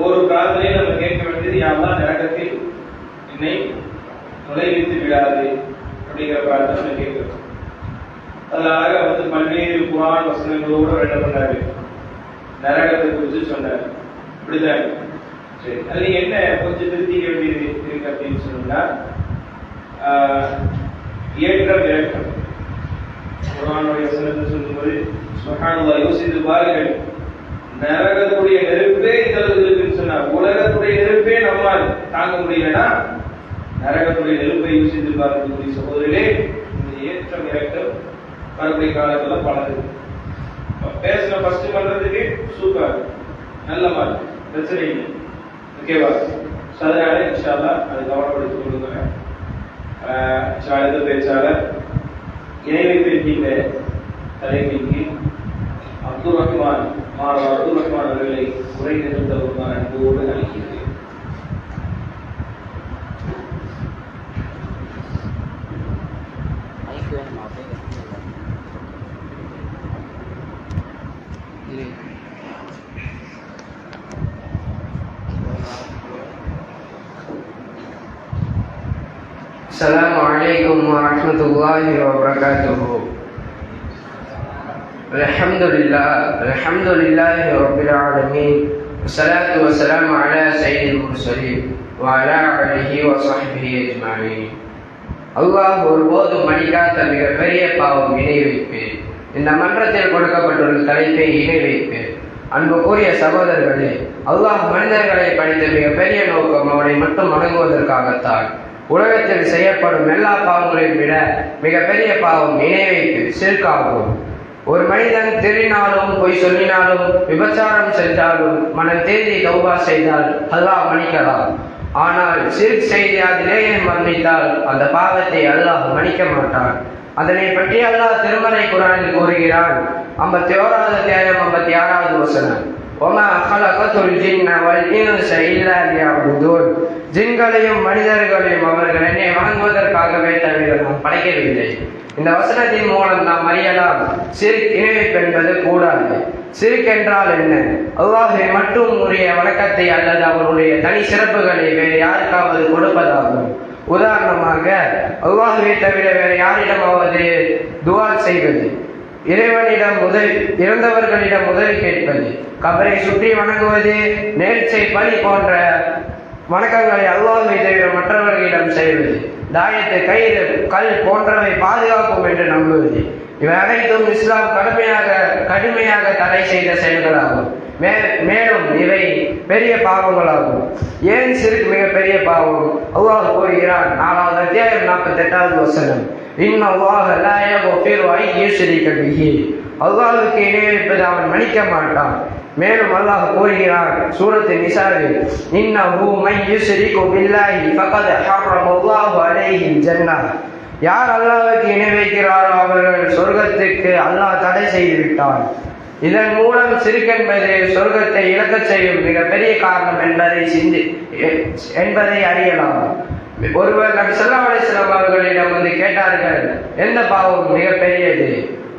ஒரு காலத்திலே நம்ம கேட்க வேண்டியது, யா அல்லாஹ் நரகத்தில் என்னை நுழைவித்து விடாது அப்படிங்கிற பிரார்த்தனை நம்ம கேட்கிறோம். அதனால பல்வேறு குர்ஆன் வசனங்களோடு என்ன பண்ணாரு, நரகத்தை குறித்து சொன்னார். இப்படிதான். சரி, அது என்ன கொஞ்சம் திருத்திக்க வேண்டியது இருக்கு அப்படின்னு சொன்னா, ஏற்றம் இறக்கம். குர்ஆனுடைய வசனத்தை சொல்லும்போது சுப்ஹானல்லாஹ், யோசித்து பாருங்கள், நரகத்துடைய நெருப்பே இந்த அளவுக்கு இருக்குன்னு சொன்னா, உலகத்துடைய நெருப்பே நம்மால் தாங்க முடியலன்னா நரகத்துடைய நெருப்பை யோசித்து பார்க்கக்கூடிய சகோதரிலே, இந்த ஏற்றம் இறக்கம் மறுபடி காலத்துல பலது. பேசுற ஃபர்ஸ்ட் பண்றதுக்கு சூப்பர், நல்ல மார்க், பிரச்சனை இல்லை. ஓகேவா? அதனால இன்ஷா அல்லாஹ் அதை கவனப்படுத்திக் கொள்ளுங்க. அடுத்த பேச்சாளர் இணைவை பேட்டியில தலைமைக்கு அப்துல் ரஹ்மான் அவர்களை உரை நிறுத்த வருமான அன்போடு அளிக்கிறேன். السلام عليكم ورحمة الله وبركاته. الحمد لله رب العالمين، والصلاة والسلام على سيد المرسلين وعلى آله وصحبه أجمعين. அல்லாஹ் ஒருபோதும் மன்னிக்காத மிகப்பெரிய பாவம் இணை வைப்பு. இந்த மன்றத்தில் கொடுக்கப்பட்டுள்ள தலைப்பை இணை வைப்பு. அன்புக்குரிய சகோதரர்களே, அல்லாஹ் மனிதர்களை படைத்த மிகப்பெரிய நோக்கம் அவனை மட்டும் வணங்குவதற்காகத்தான். உலகத்தில் செய்யப்படும் எல்லா பாவங்களையும் விட மிகப்பெரிய பாவம் இணை வைப்பு, ஷிர்காகும். ஒரு மனிதன் திருடினாலும், பொய் சொல்லினாலும், விபச்சாரம் செஞ்சாலும், மனம் தேடி தௌபா செய்தால் அல்லாஹ் மன்னிக்கலாம். ஆனால் ஷிர்க் செய்து அதிலேயே மரணித்தால் அந்த பாவத்தை அல்லாஹ் மன்னிக்க மாட்டான். அதனை பற்றி அல்லாஹ் திருமறை குர்ஆனில் கூறுகிறான். 51வது அத்தியாயம் 56வது வசனம், وَمَا خَلَقْتُ الْجِنَّ وَالْإِنسَ إِلَّا لِيَعْبُدُونَ. ஜின்களையும் மனிதர்களையும் அவர்கள் என்னை வணங்குவதற்காகவே தவிர நாம் படைக்கவில்லை. இந்த வசனத்தின் மூலம் நாம் அறியலாம், ஷிர்க் இணைப்பு என்பது கூடாது. ஷிர்க் என்றால் என்ன? அல்லாஹ்வை மட்டும் உரிய வணக்கத்தை அல்லது அவருடைய தனி சிறப்புகளை வேறு யாருக்காவது கொடுப்பதாகும். உதாரணமாக, அல்லாஹ்வை தவிர வேறு யாரிடமாவது துஆ செய்வது, இறைவனிடம் இறந்தவர்களிடம் உதவி கேட்பது, கபரை சுற்றி வணங்குவது, நேர்ச்சை பலி போன்ற வணக்கங்களை அல்லாஹ்வை தவிர மற்றவர்களிடம் செய்வது, தாயத்து, கயிறு, கல் போன்றவை பாதுகாக்கும் என்று நம்புவது, இவை அனைத்தும் இஸ்லாம் கடுமையாக தடை செய்த செயல்களாகும். மேலும் இவை பெரிய பாவங்களாகும். ஏன் சிறுக்கு மிக பெரிய பாவம்? அல்லாஹ் கூறுகிறான் 4வது அத்தியாயம் 48வது வசனம், இன்னல்லாஹ லா யக்ஃபிரு அன் யுஷ்ரிக பிஹி, அல்லாஹ்வுக்கு இணை வைப்பதை அவன் மன்னிக்க மாட்டான். மேலும் அல்லாஹ் கூறுகிறான் சூரத்து நிசாவில், இன்னஹு மன் யுஷ்ரிகு பில்லாஹி ஃபகத் ஹர்ரமல்லாஹு அலைஹில் ஜன்னah, யார் அல்லாஹ்வுக்கு இணை வைக்கிறாரோ அவர்கள் சொர்க்கத்துக்கு அல்லாஹ் தடை செய்து விட்டான். இதன் மூலம் சிறுக்கென்பது சொர்க்கத்தை இழக்கச் செய்யும் மிக பெரிய காரணம் என்பதை அறியலாம். ஒருவர் நபி ஸல்லல்லாஹு அலைஹி வஸல்லம் அவர்களிடம் வந்து கேட்டார்கள், எந்த பாவம் மிக பெரியது?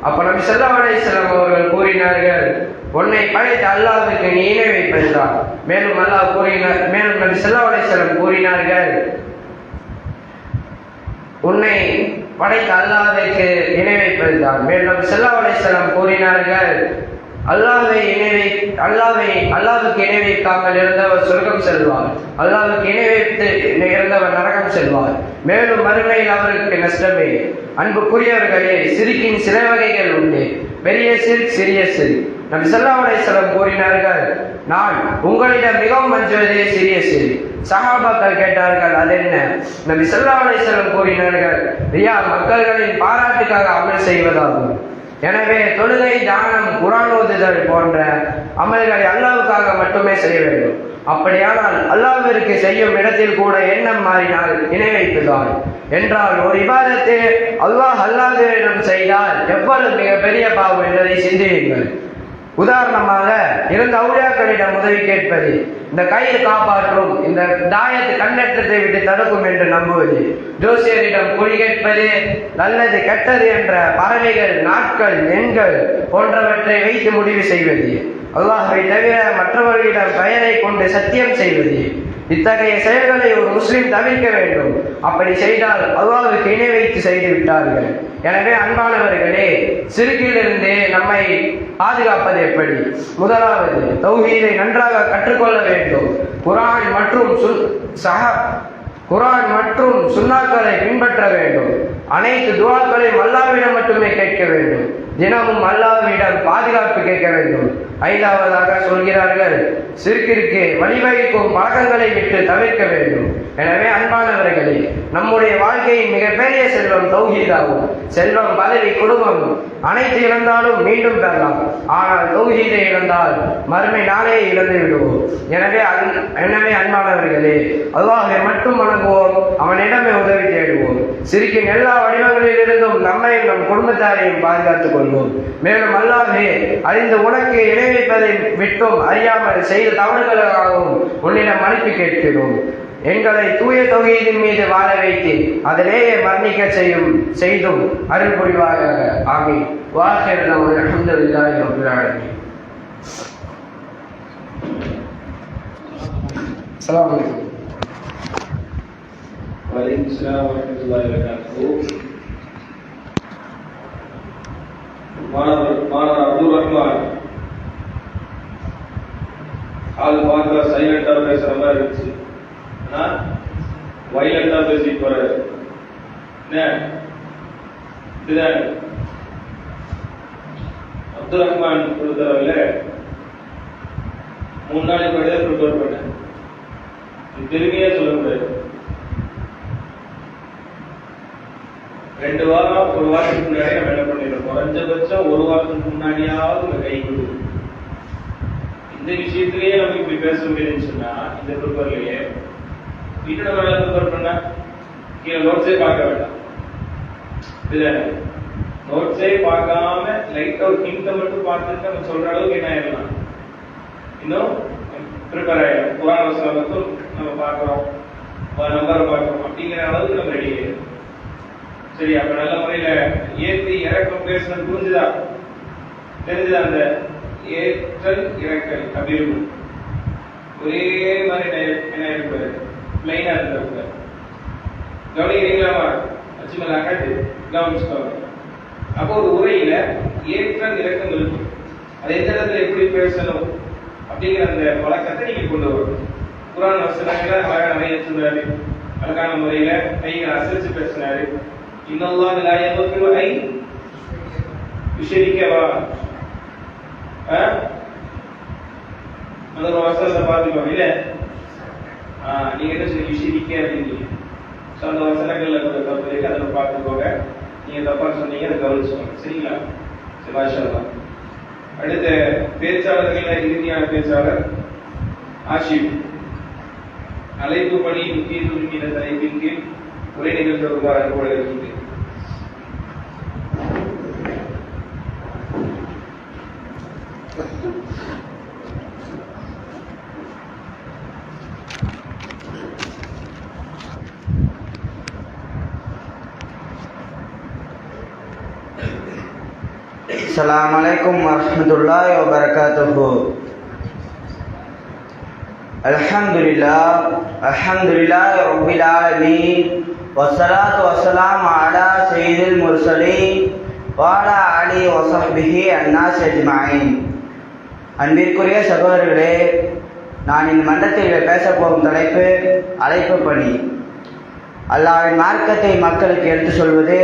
அப்ப நபி ஸல்லல்லாஹு அலைஹி வஸல்லம் அவர்கள் கூறினார்கள், உன்னை படைத்த அல்லாஹ்வுக்கு நீ இணை வைப்பதுதான். மேலும் நபி ஸல்லல்லாஹு அலைஹி வஸல்லம் கூறினார்கள், உன்னை படைத்த அல்லாஹ்வுக்கு இணை வைப்பதுதான். மேலும் நபி ஸல்லல்லாஹு அலைஹி வஸல்லம் கூறினார்கள், அல்லாஹ்வுக்கு இணை வைக்காமல் இருந்தவர் சொர்க்கம் செல்வார், அல்லாஹ்வுக்கு இணை வைத்து இருந்தவர் நரகம் செல்வார், மேலும் மறுமையில் அவருக்கு நஷ்டமே. அன்புக்குரியவர்களே, சிறுக்கின் சில வகைகள் உண்டு. பெரிய சிறு, சிறிய சிறு. நபி ஸல்லல்லாஹு அலைஹி வஸல்லம் கூறினார்கள், நான் உங்களிடம் மிகவும் அஞ்சுவதே சிறிய சிறு. சஹாபாக்கள் கேட்டார்கள், அது என்ன? நபி ஸல்லல்லாஹு அலைஹி வஸல்லம் கூறினார்கள், ரியா மக்கள்களின் பாராட்டுக்காக அமல் செய்வதாகும். எனவே தொழுகை, தானம், குர்ஆன் ஓதுதல் போன்ற அமல்களை அல்லாஹ்வுக்காக மட்டுமே செய்ய வேண்டும். அப்படியானால் அல்லாஹ்விற்கு செய்யும் இடத்தில் கூட எண்ணம் மாறினால் இணை வைப்புதான் என்றால் ஒரு இபாதத்தை அல்லாஹ் அல்லாஹ்விடம் செய்தால் எவ்வளவு மிக பெரிய பாவம் என்பதை சிந்தியுங்கள். உதாரணமாக, இருந்த அவுலியாக்களிடம் உதவி கேட்பது, இந்த கயிறு காப்பாற்றும், இந்த தாயத்து கண்ணேற்றத்தை விட்டு தடுக்கும் என்று நம்புவது, ஜோசியரிடம் குறி கேட்பது, நல்லது கெட்டது என்ற பறவைகள், நாட்கள், எண்கள் போன்றவற்றை வைத்து முடிவு செய்வது, அல்லாஹ்வை தவிர மற்றவர்களிடம் பெயரை கொண்டு சத்தியம் செய்வது, இத்தகைய செயல்களை ஒரு முஸ்லிம் தவிர்க்க வேண்டும். அப்படி செய்தால் அல்லாஹ்வுக்கு இணை வைத்து செய்து விட்டார்கள். எனவே அன்பானவர்களே, சிறுக்கிலிருந்து நம்மை பாதுகாப்பது எப்படி? முதலாவது, தௌஹீதை நன்றாக கற்றுக்கொள்ள வேண்டும். குர்ஆன் மற்றும் சுன்னாக்களை பின்பற்ற வேண்டும். அனைத்து துஆக்களையும் அல்லாஹ்விடம் மட்டுமே கேட்க வேண்டும். தினமும் அல்லாஹ்விடம் பாதுகாப்பு கேட்க வேண்டும். 5வதாக சொல்கிறார்கள், சிறுக்கிற்கு வழிவகுக்கும் பழக்கங்களை விட்டு தவிர்க்க வேண்டும். எனவே அன்பானவர்களே, நம்முடைய வாழ்க்கையின் மிகப்பெரிய செல்வம் தௌஹீதாகும். செல்வம், பதவி, குடும்பம் அனைத்து இழந்தாலும் மீண்டும் பெறலாம். ஆனால் தௌஹீதை இழந்தால் மறுமை நாளே இழந்து விடுவோம். எனவே அன்பானவர்களே, அல்லாஹ்வை மட்டும் வணங்குவோம், அவனிடமே உதவி தேடுவோம். சிறுக்கின் எல்லா வடிவங்களிலிருந்தும் நம்மையும் நம் குடும்பத்தாரையும் பாதுகாத்துக் கொள்வோம். மேலும் அல்லாஹ்வே, அறிந்து உனக்கு இணை வைப்பதை விட்டும் அறியாமல் செய்த தவறுகளுக்காகவும் உன்னிடம் மன்னிப்பு கேட்கிறோம். எங்களை தூய தௌஹீதின் மீது வாழ வைத்து அதிலேயே மரணிக்க செய்தும் அருள் புரிவாயாக. ஆமீன். வாஹிர் தஅவானா அல்ஹம்துலில்லாஹி ரப்பில் ஆலமீன். அஸ்ஸலாமு அலைக்கும். வலைக்கும் ஸலாம் வரஹ்மத்துல்லாஹி வபரகாத்துஹு. மாணவர் அப்துல் ரஹ்மான் ஆள் பார்க்க சைலண்டா பேசுற மாதிரி இருந்துச்சு. வயலண்டா பேசிட்டு போறாரு. அப்துல் ரஹ்மான் கொடுத்தவர்கள 3 நாளைக்கு முன்னாடியே ப்ரிப்பேர் பண்ணேன். பெருமையா சொல்ல முடியாது. 2 வாரம், 1 வாரத்துக்கு முன்னாடியே நம்ம என்ன பண்ணிடுறோம், குறைஞ்சபட்சம் 1 வாரத்துக்கு முன்னாடியாவது நம்ம கை கொடுக்கும். இந்த விஷயத்திலேயே நம்ம இப்படி பேச முடியுதுன்னு சொன்னா, இந்த ப்ரிப்பேர்லயே வீட்டோட வேலை ப்ரிப்பேர் பண்ணா கீழே நோட்ஸே பார்க்க வேண்டாம். இதுல நோட்ஸே பார்க்காம லைட்டா ஒரு ஹிண்ட்டை மட்டும் பார்த்துட்டு நம்ம சொல்ற அளவுக்கு என்ன ஆயிடலாம், இன்னும் ப்ரிப்பேர் ஆயிடும். குர்ஆன் வசனம் மட்டும் நம்ம பார்க்கிறோம், நம்பரை பார்க்கிறோம் அப்படிங்கிற அளவுக்கு நம்ம ரெடி ஆயிடும். சரி, அப்ப நல்ல முறையில ஏற்றி இறக்கம் பேசுறது புரிஞ்சுதா? தெரிஞ்சுதா? அந்த ஏற்றல் இறக்கல் அப்படி இருக்கும். ஒரே மாதிரி என்ன இருப்பாரு, பிளைனா இருந்திருப்பாரு. கவனிக்கிறீங்களா? அச்சுமலா காட்டு கவனிச்சுக்கோங்க. அப்போ ஒரு உரையில ஏற்றல் இறக்கம் இருக்கும். அது எந்த இடத்துல எப்படி பேசணும் அப்படிங்கிற அந்த பழக்கத்தை நீங்க கொண்டு வரணும். குர்ஆன் வசனங்களை அழகா நிறைய சொன்னாரு. அழகான முறையில கைகளை அசைச்சு பேசினாரு. இன்னல்லாஹ் லா யக்ஃபிரு அன் யுஷ்ரிக அந்த ஒரு வசனத்தை பார்த்துக்கோங்க. இல்லை நீங்க என்ன சொல்லி யுஷிரிக்க அப்படின்னு ஸோ அந்த வசனங்கள்ல கொஞ்சம் தப்பு இருக்கு, அதில் பார்த்துக்கோங்க. நீங்க தப்பா சொன்னீங்க, அதை கவனிச்சுக்கோங்க. சரிங்களா? சரி, மாஷா அல்லாஹ். அடுத்த பேச்சாளர்கள் இறுதியான பேச்சாளர் ஆஷிப். அழைப்பு பணி முக்கியத்துவம் என்கிற தலைப்பின் கீழ் உரை நிகழ்த்துவதாக போல இருக்கிறது. Assalamualaikum warahmatullahi wabarakatuh. Alhamdulillah rabbil alamin wassalatu wassalamu ala sayyidil mursalin wa ala alihi wa sahbihi an-nas ajma'in. அன்பிற்குரிய சகோதரர்களே, நான் இந்த மன்றத்தில் பேசப் போகும் தலைப்பு அழைப்பு பணி. அல்லாஹ்வின் மார்க்கத்தை மக்களுக்கு எடுத்துச் சொல்வது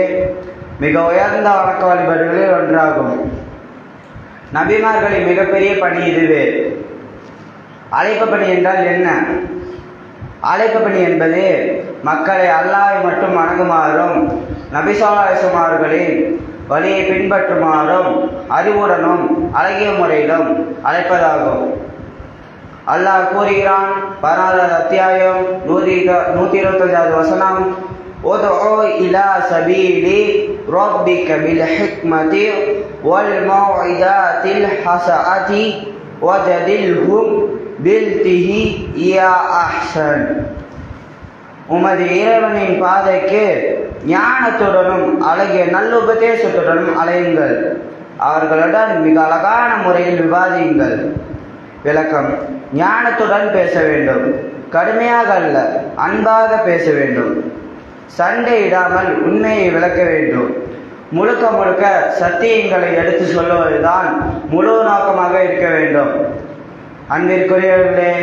மிக உயர்ந்த வணக்க வழிபாடுகளில் ஒன்றாகும். நபிமார்களின் மிகப்பெரிய பணி இதுவே. அழைப்பு பணி என்றால் என்ன? அழைப்பு பணி என்பது மக்களை அல்லாஹ்வை மட்டும் வணங்குமாறும் நபி ஸல்லல்லாஹு அலைஹி வஸல்லம் அவர்களின் வழியை பின்பற்றுமாறும் அறிவுடனும் அழகிய முறையிலும் அழைப்பதாகும். அல்லாஹ் கூறுகிறான், 16வது அத்தியாயம் 125வது வசனம், உதுஉ இலா சபீலி ரப்பிக பில் ஹிக்மதி வல் மௌஇதாத்தில் ஹஸனதி வஜதில்ஹும் பில்திஹி யா அஹ்ஸன். உமது இறைவனின் பாதைக்கு ஞானத்துடனும் அழகிய நல்லுபதேசத்துடனும் அலையுங்கள், அவர்களுடன் மிக அழகான முறையில் விவாதியுங்கள். விளக்கம்: ஞானத்துடன் பேச வேண்டும், கடுமையாக அல்ல, அன்பாக பேச வேண்டும். சண்டையிடாமல் உண்மையை விளக்க வேண்டும். முழுக்க முழுக்க சத்தியங்களை எடுத்து சொல்லுவதுதான் முழு நோக்கமாக இருக்க வேண்டும். அன்பிற்குரியவர்களே,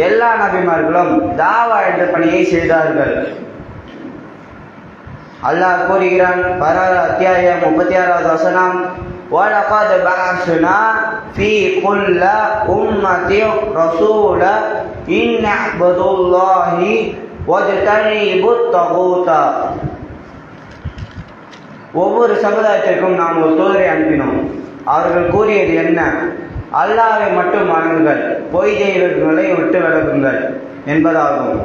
எல்லா நபிமார்களும் தாவா என்ற பணியை செய்தார்கள். அல்லாஹ் கூறுகிறான், 16வது அத்தியாயம் 36வது வசனம், وَلَقَدْ بَعَثْنَا فِي كُلِّ أُمَّةٍ رَسُولًا أَنِ اعْبُدُوا اللَّهَ وَاجْتَنِبُوا الطَّاغُوتَ. ஒவ்வொரு சமுதாயத்திற்கும் நாம் ஒரு தூதரை அனுப்பினோம். அவர்கள் கூறியது என்ன? அல்லாஹ்வை மட்டும் வணங்குங்கள், பொய் தெய்வங்களை விட்டு விலகுங்கள் என்பதாகும்.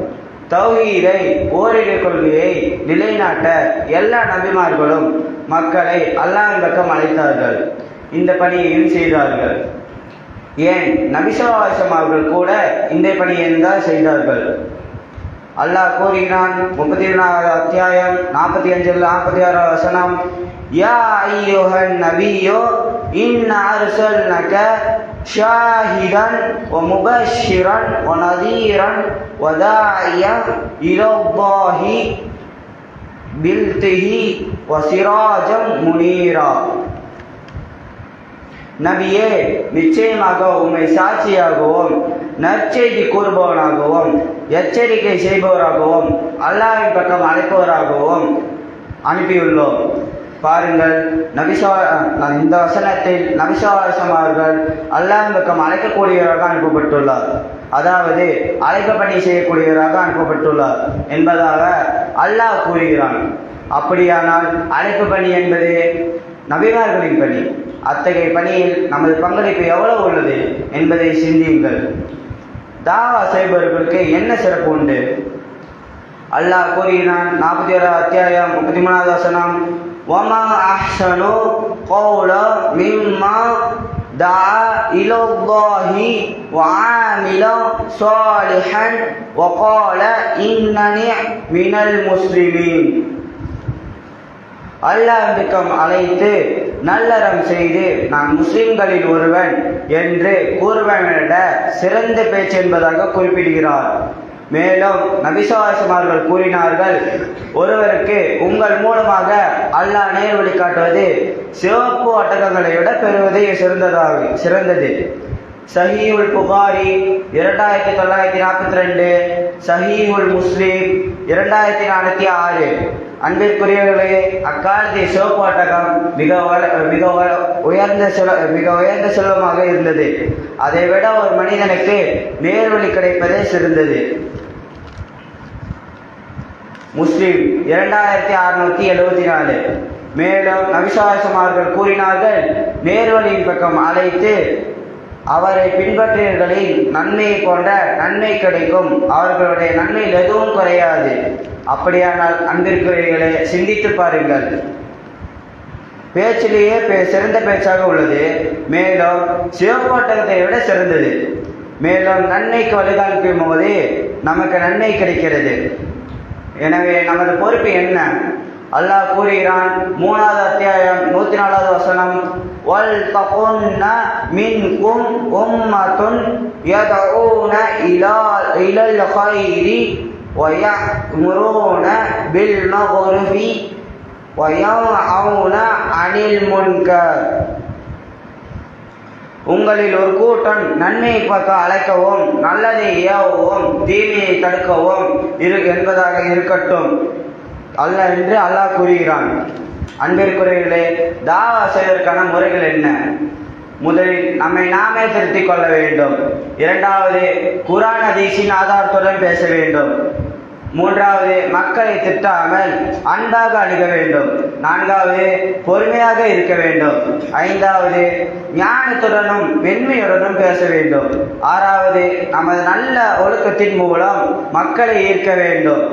தௌஹீதை, ஓரிரு கொள்கையை நிலைநாட்ட எல்லா நபிமார்களும் மக்களை அல்லாஹ்வின் பக்கம் அழைத்தார்கள். இந்த பணியையும் செய்தார்கள். ஏன், நபி ஸல்லல்லாஹு அலைஹி வஸல்லம் அவர்கள் கூட இந்த பணியை தான் செய்தார்கள். அல்லாஹ் கூறுகிறான், 34வது அத்தியாயம் 45-46 வசனம், யா அய்யுஹன் நபியோ இன்னா அர்ஸல்னக ஷாஹிதன் வ முபஷ்ஷிரன் வ நதீரன் வ தாஇயன் இலல்லாஹி பில்திஹி வ சிராஜம் முனீரா. நபியே, நிச்சயமாக உம்மை சாட்சியாகவும் நற்செய்தி கூறுபவனாகவும் எச்சரிக்கை செய்பவராகவும் அல்லாஹ்வின் பக்கம் அழைப்பவராகவும் அனுப்பியுள்ளோம். பாருங்கள், இந்த வசனத்தில் நபி ஸல்லல்லாஹு அலைஹி வஸல்லம் அவர்கள் அல்லாஹ்வின் பக்கம் அழைக்கக்கூடியவராக அனுப்பப்பட்டுள்ளார், அதாவது அழைப்பு பணி செய்யக்கூடியவராக அனுப்பப்பட்டுள்ளார் என்பதாக அல்லாஹ் கூறுகிறான். அப்படியானால் அழைப்பு பணி என்பது நபிமார்களின் பணி. அத்தகைய பணியில் நமது பங்களிப்பு எவ்வளவு உள்ளது என்பதை சிந்தியுங்கள். தாவா செய்பவர்களுக்கு என்ன சிறப்பு உண்டு? அல்லாஹ் கூறுகிறான், 41வது அத்தியாயம் 33வது வசனம், வமா அஹ்ஸனு கௌலன் மிம்மா தஆ இலல்லாஹி வ ஆமில ஸாலிஹன் வ கால இன்னனி மினல் முஸ்லிமீன். அல்லாஹ்வின் பக்கம் அழைத்து நல்லறம் செய்து நான் முஸ்லிம்களில் ஒருவன் என்று கூறுவனிட சிறந்த பேச்சு என்பதாக குறிப்பிடுகிறார். மேலும் நபி ஸல்லல்லாஹு அலைஹி வஸல்லம் அவர்கள் கூறினார்கள், ஒருவருக்கு உங்கள் மூலமாக அல்லாஹ் நேர் வழி காட்டுவது சிவப்பு ஒட்டகங்களை விட பெறுவதே சிறந்தது. சஹீஹுல் புகாரி 2942, சஹீஹுல் முஸ்லிம் 2406. அன்பிற்குரியவர்களே, அக்காலத்தில் சிவப்பாட்டகம் மிக உயர்ந்த செல்வமாக இருந்தது. அதை விட ஒரு மனிதனுக்கு நேர்வழி கிடைப்பதே சிறந்தது. முஸ்லிம் 2674. மேலும் நபிசாசமார்கள் கூறினார்கள், நேர்வழியின் பக்கம் அழைத்து அவரை பின்பற்றியவர்களின் நன்மையை போன்ற நன்மை கிடைக்கும், அவர்களுடைய நன்மையில் எதுவும் குறையாது. அப்படியானால் அன்பிற்குரியவர்களே, சிந்தித்து பாருங்கள். பேச்சிலேயே சிறந்த பேச்சாக உள்ளது, மேலும் சிவப்பாட்டகத்தை விட சிறந்தது. மேலும் நன்மைக்கு வழிகாண்பிக்கும் போது நமக்கு நன்மை கிடைக்கிறது. எனவே நமது பொறுப்பு என்ன? அல்லாஹ் கூறுகிறான், 3வது அத்தியாயம் 104வது வசனம், வல் தகுன்ன மின்கும் உம்மத்துன் யதஊன இலல் கைரி வயமுரூன பில் மஅரூஃபி வயன்ஹவுன அனில் முன்கர். உங்களில் ஒரு கூட்டம் நன்மையை பக்கம் அழைக்கவும் நல்லதை ஏவவும் தீமையை தடுக்கவும் என்பதாக இருக்கட்டும் என்று அல்லாஹ் கூறுகிறான். அன்பிற்குரியவர்களே, தாவா செய்வதற்கான முறைகள் என்ன? முதலில் நம்மை நாமே திருத்திக் கொள்ள வேண்டும். 2வது, குர்ஆன் ஹதீஸின் ஆதாரத்துடன் பேச வேண்டும். 3வது, மக்களை திட்டாமல் அன்பாக அணுக வேண்டும். 4வது, பொறுமையாக இருக்க வேண்டும். 5வது, ஞானத்துடனும் மென்மையுடனும் பேச வேண்டும். 6வது, நமது நல்ல ஒழுக்கத்தின் மூலம் மக்களை ஈர்க்க வேண்டும்.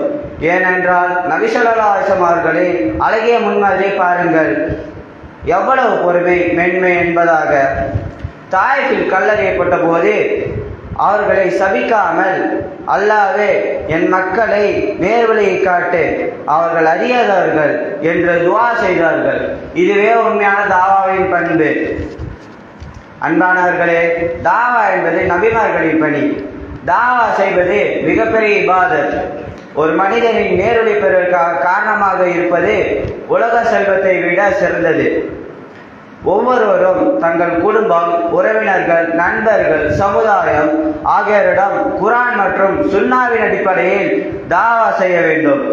ஏனென்றால் நபி ஸல்லல்லாஹு அலைஹி வஸல்லம் அவர்களின் அழகிய முன்மாதிரியை பாருங்கள், எவ்வளவு பொறுமை மென்மை என்பதாக. தாயிஃபில் கல்லறையப்பட்ட போது அவர்களை சபிக்காமல், அல்லாஹ்வே என் மக்களை நேர்வழியை காட்டு, அவர்கள் அறியாதவர்கள் என்று துஆ செய்தார்கள். இதுவே உண்மையான தாவாவின் பண்பு. அன்பானவர்களே, தாவா என்பது நபிமார்களின் பணி. தாவா செய்வது மிகப்பெரிய இபாதத். ஒரு மனிதனின் நேர்வழி பெறுவதற்காக காரணமாக இருப்பது உலக செல்வத்தை விட சிறந்தது. ஒவ்வொருவரும் தங்கள் குடும்பம், உறவினர்கள், நண்பர்கள், சமுதாயம் ஆகியோரிடம் குர்ஆன் மற்றும் சுன்னாவின் அடிப்படையில் தாவா செய்ய வேண்டும்.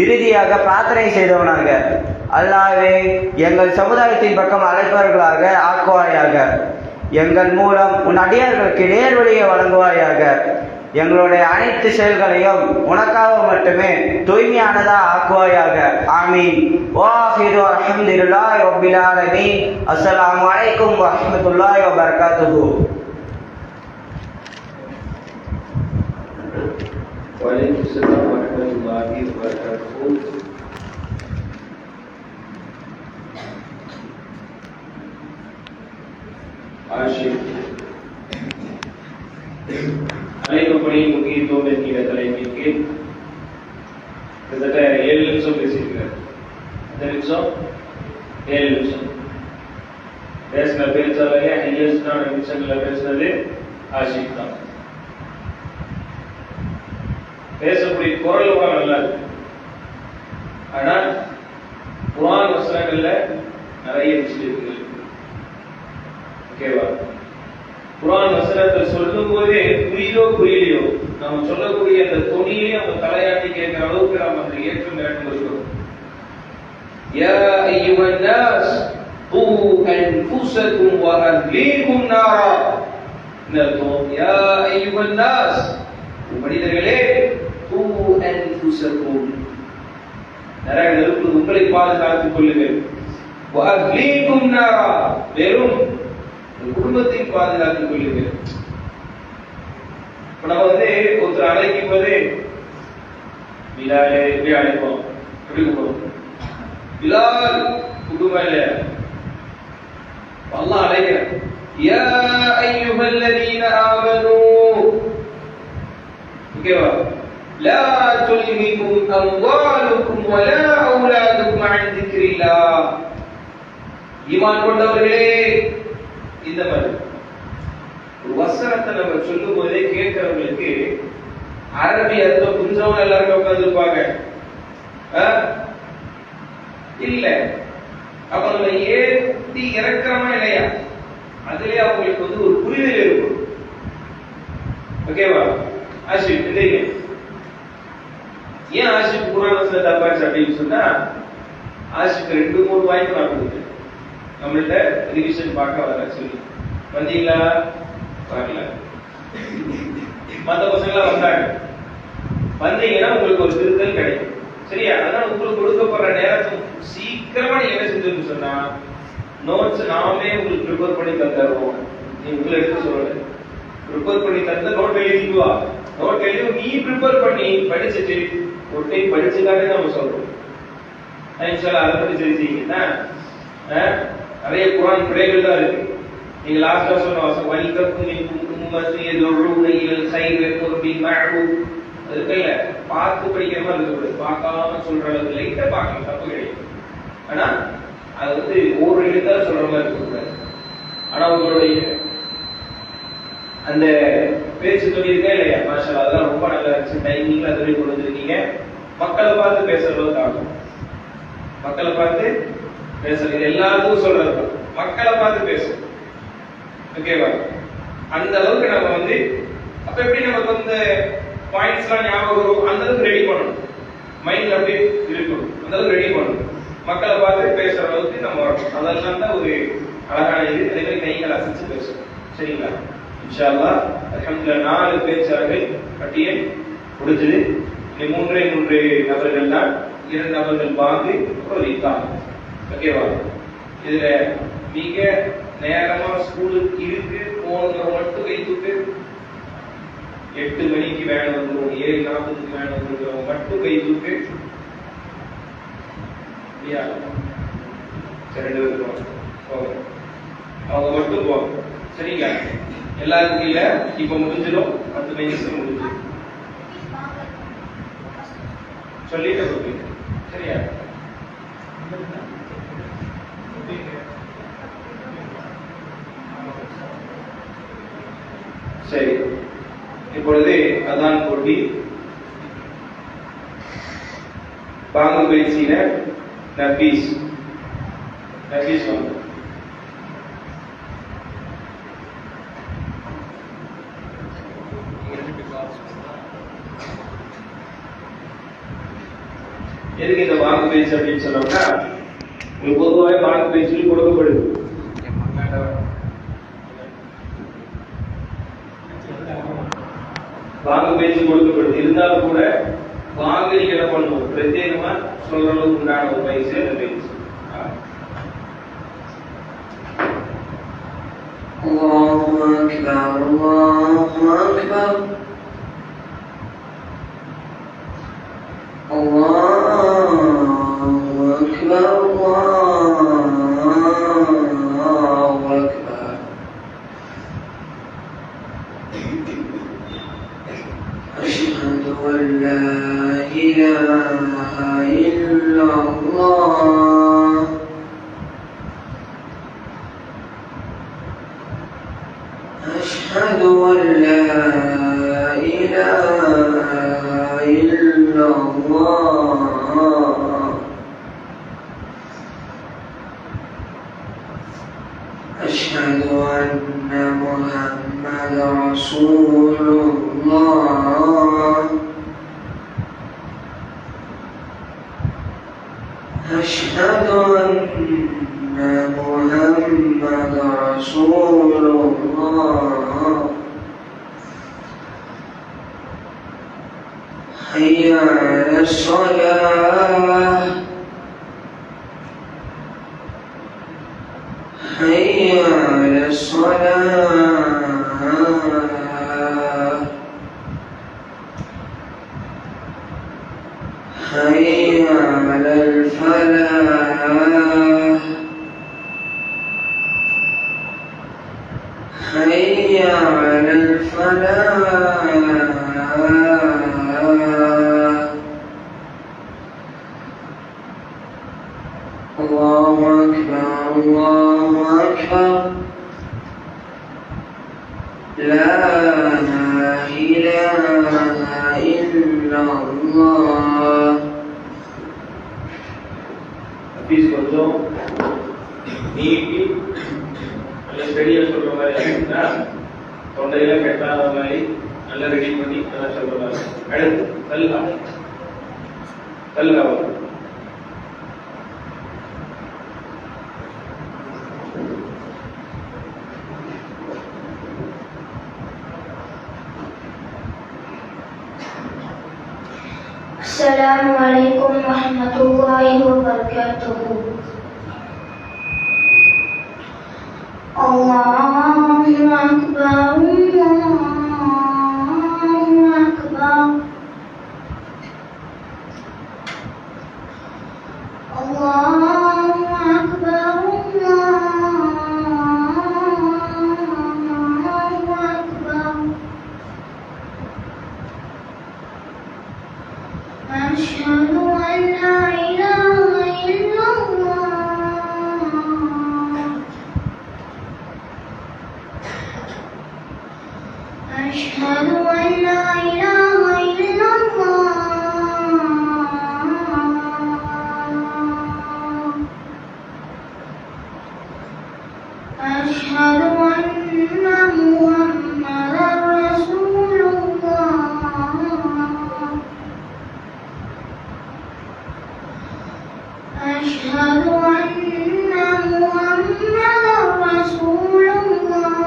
இறுதியாக பிரார்த்தனை செய்தவனாக, அல்லாஹ்வே எங்கள் சமுதாயத்தின் பக்கம் அழைப்பவர்களாக ஆக்குவாயாக, எங்கள் மூலம் உன் அடியார்களுக்கு நேர்வழியை வழங்குவாயாக, எங்களுடைய அனைத்து செயல்களையும் உனக்காக மட்டுமே தூய்மையானதாக ஆக்குவாயாக. ஆமீன். வாஹிரு அல்ஹம்துலில்லாஹி ரப்பில் ஆலமீன். அஸ்ஸலாமு அலைக்கும் வரஹ்மத்துல்லாஹி வபரகாத்துஹு. வலைக்கும் ஸலாம் வரஹ்மத்துல்லாஹி வபரகாத்துஹு. அழைக்கப்படியின் முக்கியத்துவம் என்கிற தலைப்பின் கீழ் கிட்டத்தட்ட 7 நிமிஷம் பேசியிருக்கிறார். 7 நிமிஷம் பேசின பேச்சாளர்களே ஹையஸ்டான நிமிஷங்கள்ல பேசினது ஆஷிக் தான். பேசக்கூடிய குரல் நல்லா இருக்கு. ஆனால் குர்ஆன் வசனங்கள்ல நிறைய விஷயங்கள் இருக்கு. ஓகேவா? குர்ஆன் வசனத்தை சொல்லும் போதே புரியுதோ புரியலையோ, நாம் சொல்லக்கூடிய அந்த துணியிலே நம்ம தலையாட்டி கேட்கிற அளவுக்கு நாம் அந்த ஏற்றம் இறக்கம் இருக்கிறோம். யா அய்யுஹன் நாஸ் கூ அன்ஃபுஸக்கும் வ அஹ்லீக்கும் நாரா. யா அய்யுஹன் நாஸ், மனிதர்களே, கூ அன்ஃபுஸக்கும், நரக நெருப்பில் உங்களை பாதுகாத்துக் கொள்ளுங்கள். வ அஹ்லீக்கும் நாரா, வெறும் குடும்பத்தை பாதுகாத்துக் கொள்ளுங்கள். இப்ப நம்ம ஒருத்தர் அழைக்கும் போது பிலாலே எப்படி அழைப்போம்? எப்படி கூப்பிடுவோம்? பிலால் குடும்பம் இல்ல, அல்லாஹ் அழைக்கிறார். யா அய்யுஹல்லதீன ஆமனூ, ஓகேவா? லா துல்ஹிகும் அம்வாலுக்கும் வலா அவுலாதுக்கும் அன் திக்ரில்லாஹ். ஈமான் கொண்டவர்களே, இந்த மாதிரி ஒரு வசனத்தை நம்ம சொல்லும் போதே கேட்கிறவங்களுக்கு அரபி அர்த்தம் புரிஞ்சவங்க எல்லாருமே உட்கார்ந்து இருப்பாங்க இல்ல. அப்ப நம்ம ஏத்தி இறக்கிறோமா இல்லையா, அதுலயே அவங்களுக்கு ஒரு புரிதல் இருக்கும். ஓகேவா? ஆஷிக் இல்லைங்க ஏன் ஆசிப் குர்ஆன் வசனம் தப்பாச்சு அப்படின்னு சொன்னா ஆசிப் 2-3 வாய்ப்பு நான் கொடுத்தேன் நம்மள்ட்ட ரிவிஷன் பார்க்க வர சொல்லி வந்தீங்களா வரல மற்ற பசங்களா வந்தாங்க வந்தீங்கன்னா உங்களுக்கு ஒரு திருத்தல் கிடைக்கும் சரியா அதனால உங்களுக்கு கொடுக்கப்படுற நேரத்தை சீக்கிரமா நீங்க என்ன செஞ்சு சொன்னா நோட்ஸ் நாமே உங்களுக்கு ப்ரிப்பேர் பண்ணி தந்துடுவோம் நீ உங்களை எடுத்து சொல்லல ப்ரிப்பேர் பண்ணி தந்த நோட் எழுதிக்குவா நோட் எழுதி நீ ப்ரிப்பேர் பண்ணி படிச்சுட்டு ஒரு டைம் படிச்சுக்காட்டே நம்ம சொல்றோம் இன்ஷால்லா அதை பத்தி சரி செய்யுங்கன்னா நிறைய குர்ஆன் பிழைகள் தான் இருக்கு நீங்க லாஸ்டா சொன்ன வாசம் வலிக்கக்கும் உம்மத்தி யதுருன இலல் கைர் வகுர்பி மஅரூஃப் அதுக்கல்ல பார்த்து படிக்கிற மாதிரி இருக்கு பார்க்காம சொல்ற அளவுக்கு லைட்டா பார்க்கலாம் தப்பு கிடையாது ஆனா அது வந்து ஒரு எழுத்தா சொல்ற மாதிரி இருக்கு ஆனா உங்களுடைய அந்த பேச்சு சொல்லியிருக்கேன் இல்லையா மாஷா அதெல்லாம் ரொம்ப நல்லா இருந்துச்சு டைமிங்ல சொல்லி கொண்டு வந்திருக்கீங்க மக்களை பார்த்து பேசுறது ஆகும் மக்களை பார்த்து பேசுறது எல்லாருக்கும் சொல்றது மக்களை பார்த்து பேசும் ஓகேவா அந்த அளவுக்கு நம்ம வந்து அப்ப எப்படி நமக்கு வந்து பாயிண்ட்ஸ் எல்லாம் ஞாபகம் வரும் அந்த அளவுக்கு ரெடி பண்ணணும் மைண்ட்ல அப்படியே இருக்கணும் அந்த அளவுக்கு ரெடி பண்ணணும் மக்களை பார்த்து பேசுற அளவுக்கு நம்ம வரணும் அதெல்லாம் தான் ஒரு அழகான இது அதே மாதிரி கைகளை அசைச்சு பேசணும் சரிங்களா இன்ஷா அல்லாஹ் அல்ஹம்துலில்லாஹ் 4 பேச்சாளர்கள் பட்டியல் முடிஞ்சது இந்த 3 நபர்கள் தான் 2 நபர்கள் பாங்கு ஒரு இக்காம் ஓகேவா இதுல மிக நேரமா ஸ்கூலுக்கு இருக்கு போனவங்க மட்டும் கைத்துட்டு 8 மணிக்கு வேன் வந்துடும் 7:40 வேன் வந்துடும் மட்டும் கைத்துட்டு அவங்க மட்டும் போவாங்க சரிங்களா எல்லாருக்கும் கீழே இப்ப முடிஞ்சிடும் 10 நிமிஷம் முடிஞ்சு சொல்லிட்டு சரியா சரி இப்பொழுது அதான் போட்டி பாங்கு பயிற்சியில நபீஸ் வந்து எதுக்கு இந்த பாங்கு பயிற்சி அப்படின்னு சொன்னோம்னா உங்களுக்கு பொதுவாக பாங்கு பயிற்சி கொடுக்கப்படுது பாங்கு பயிற்சி கொடுக்கப்படுது இருந்தாலும் கூட பாங்கு நீங்க என்ன பண்ணணும் பிரத்யேகமா சொல்ற அளவுக்கு உண்டான ஒரு பயிற்சி அந்த பயிற்சி Allahu Akbar Allahu Akbar Allahu Akbar Allahu Akbar Ashhadu an la ilaha illallah أشهد أن لا إله إلا الله أشهد أن محمدا رسول الله أشهد أن محمدا رسول الله حي على الصلاة حي على الصلاة حي على الفلاح حي على الفلاح الله أكبر الله أكبر لا إله إلا الله Nabees கொஞ்சம் நீட்டி நல்ல ஸ்டடியா சொல்ற மாதிரி இருந்தா தொண்டையில கெட்டாத மாதிரி நல்லா ரெடி பண்ணி நல்லா சொல்ற மாதிரி அடுத்து கல்லா தள்ளுங்க. السلام عليكم ورحمة الله وبركاته. الله أكبر الله أكبر الله أكبر الله أكبر. أشهد أن لا إله إلا الله. أشهد أن لا إله إلا الله. أشهد أن محمدا رسول الله. أشهد أن محمدا رسول الله.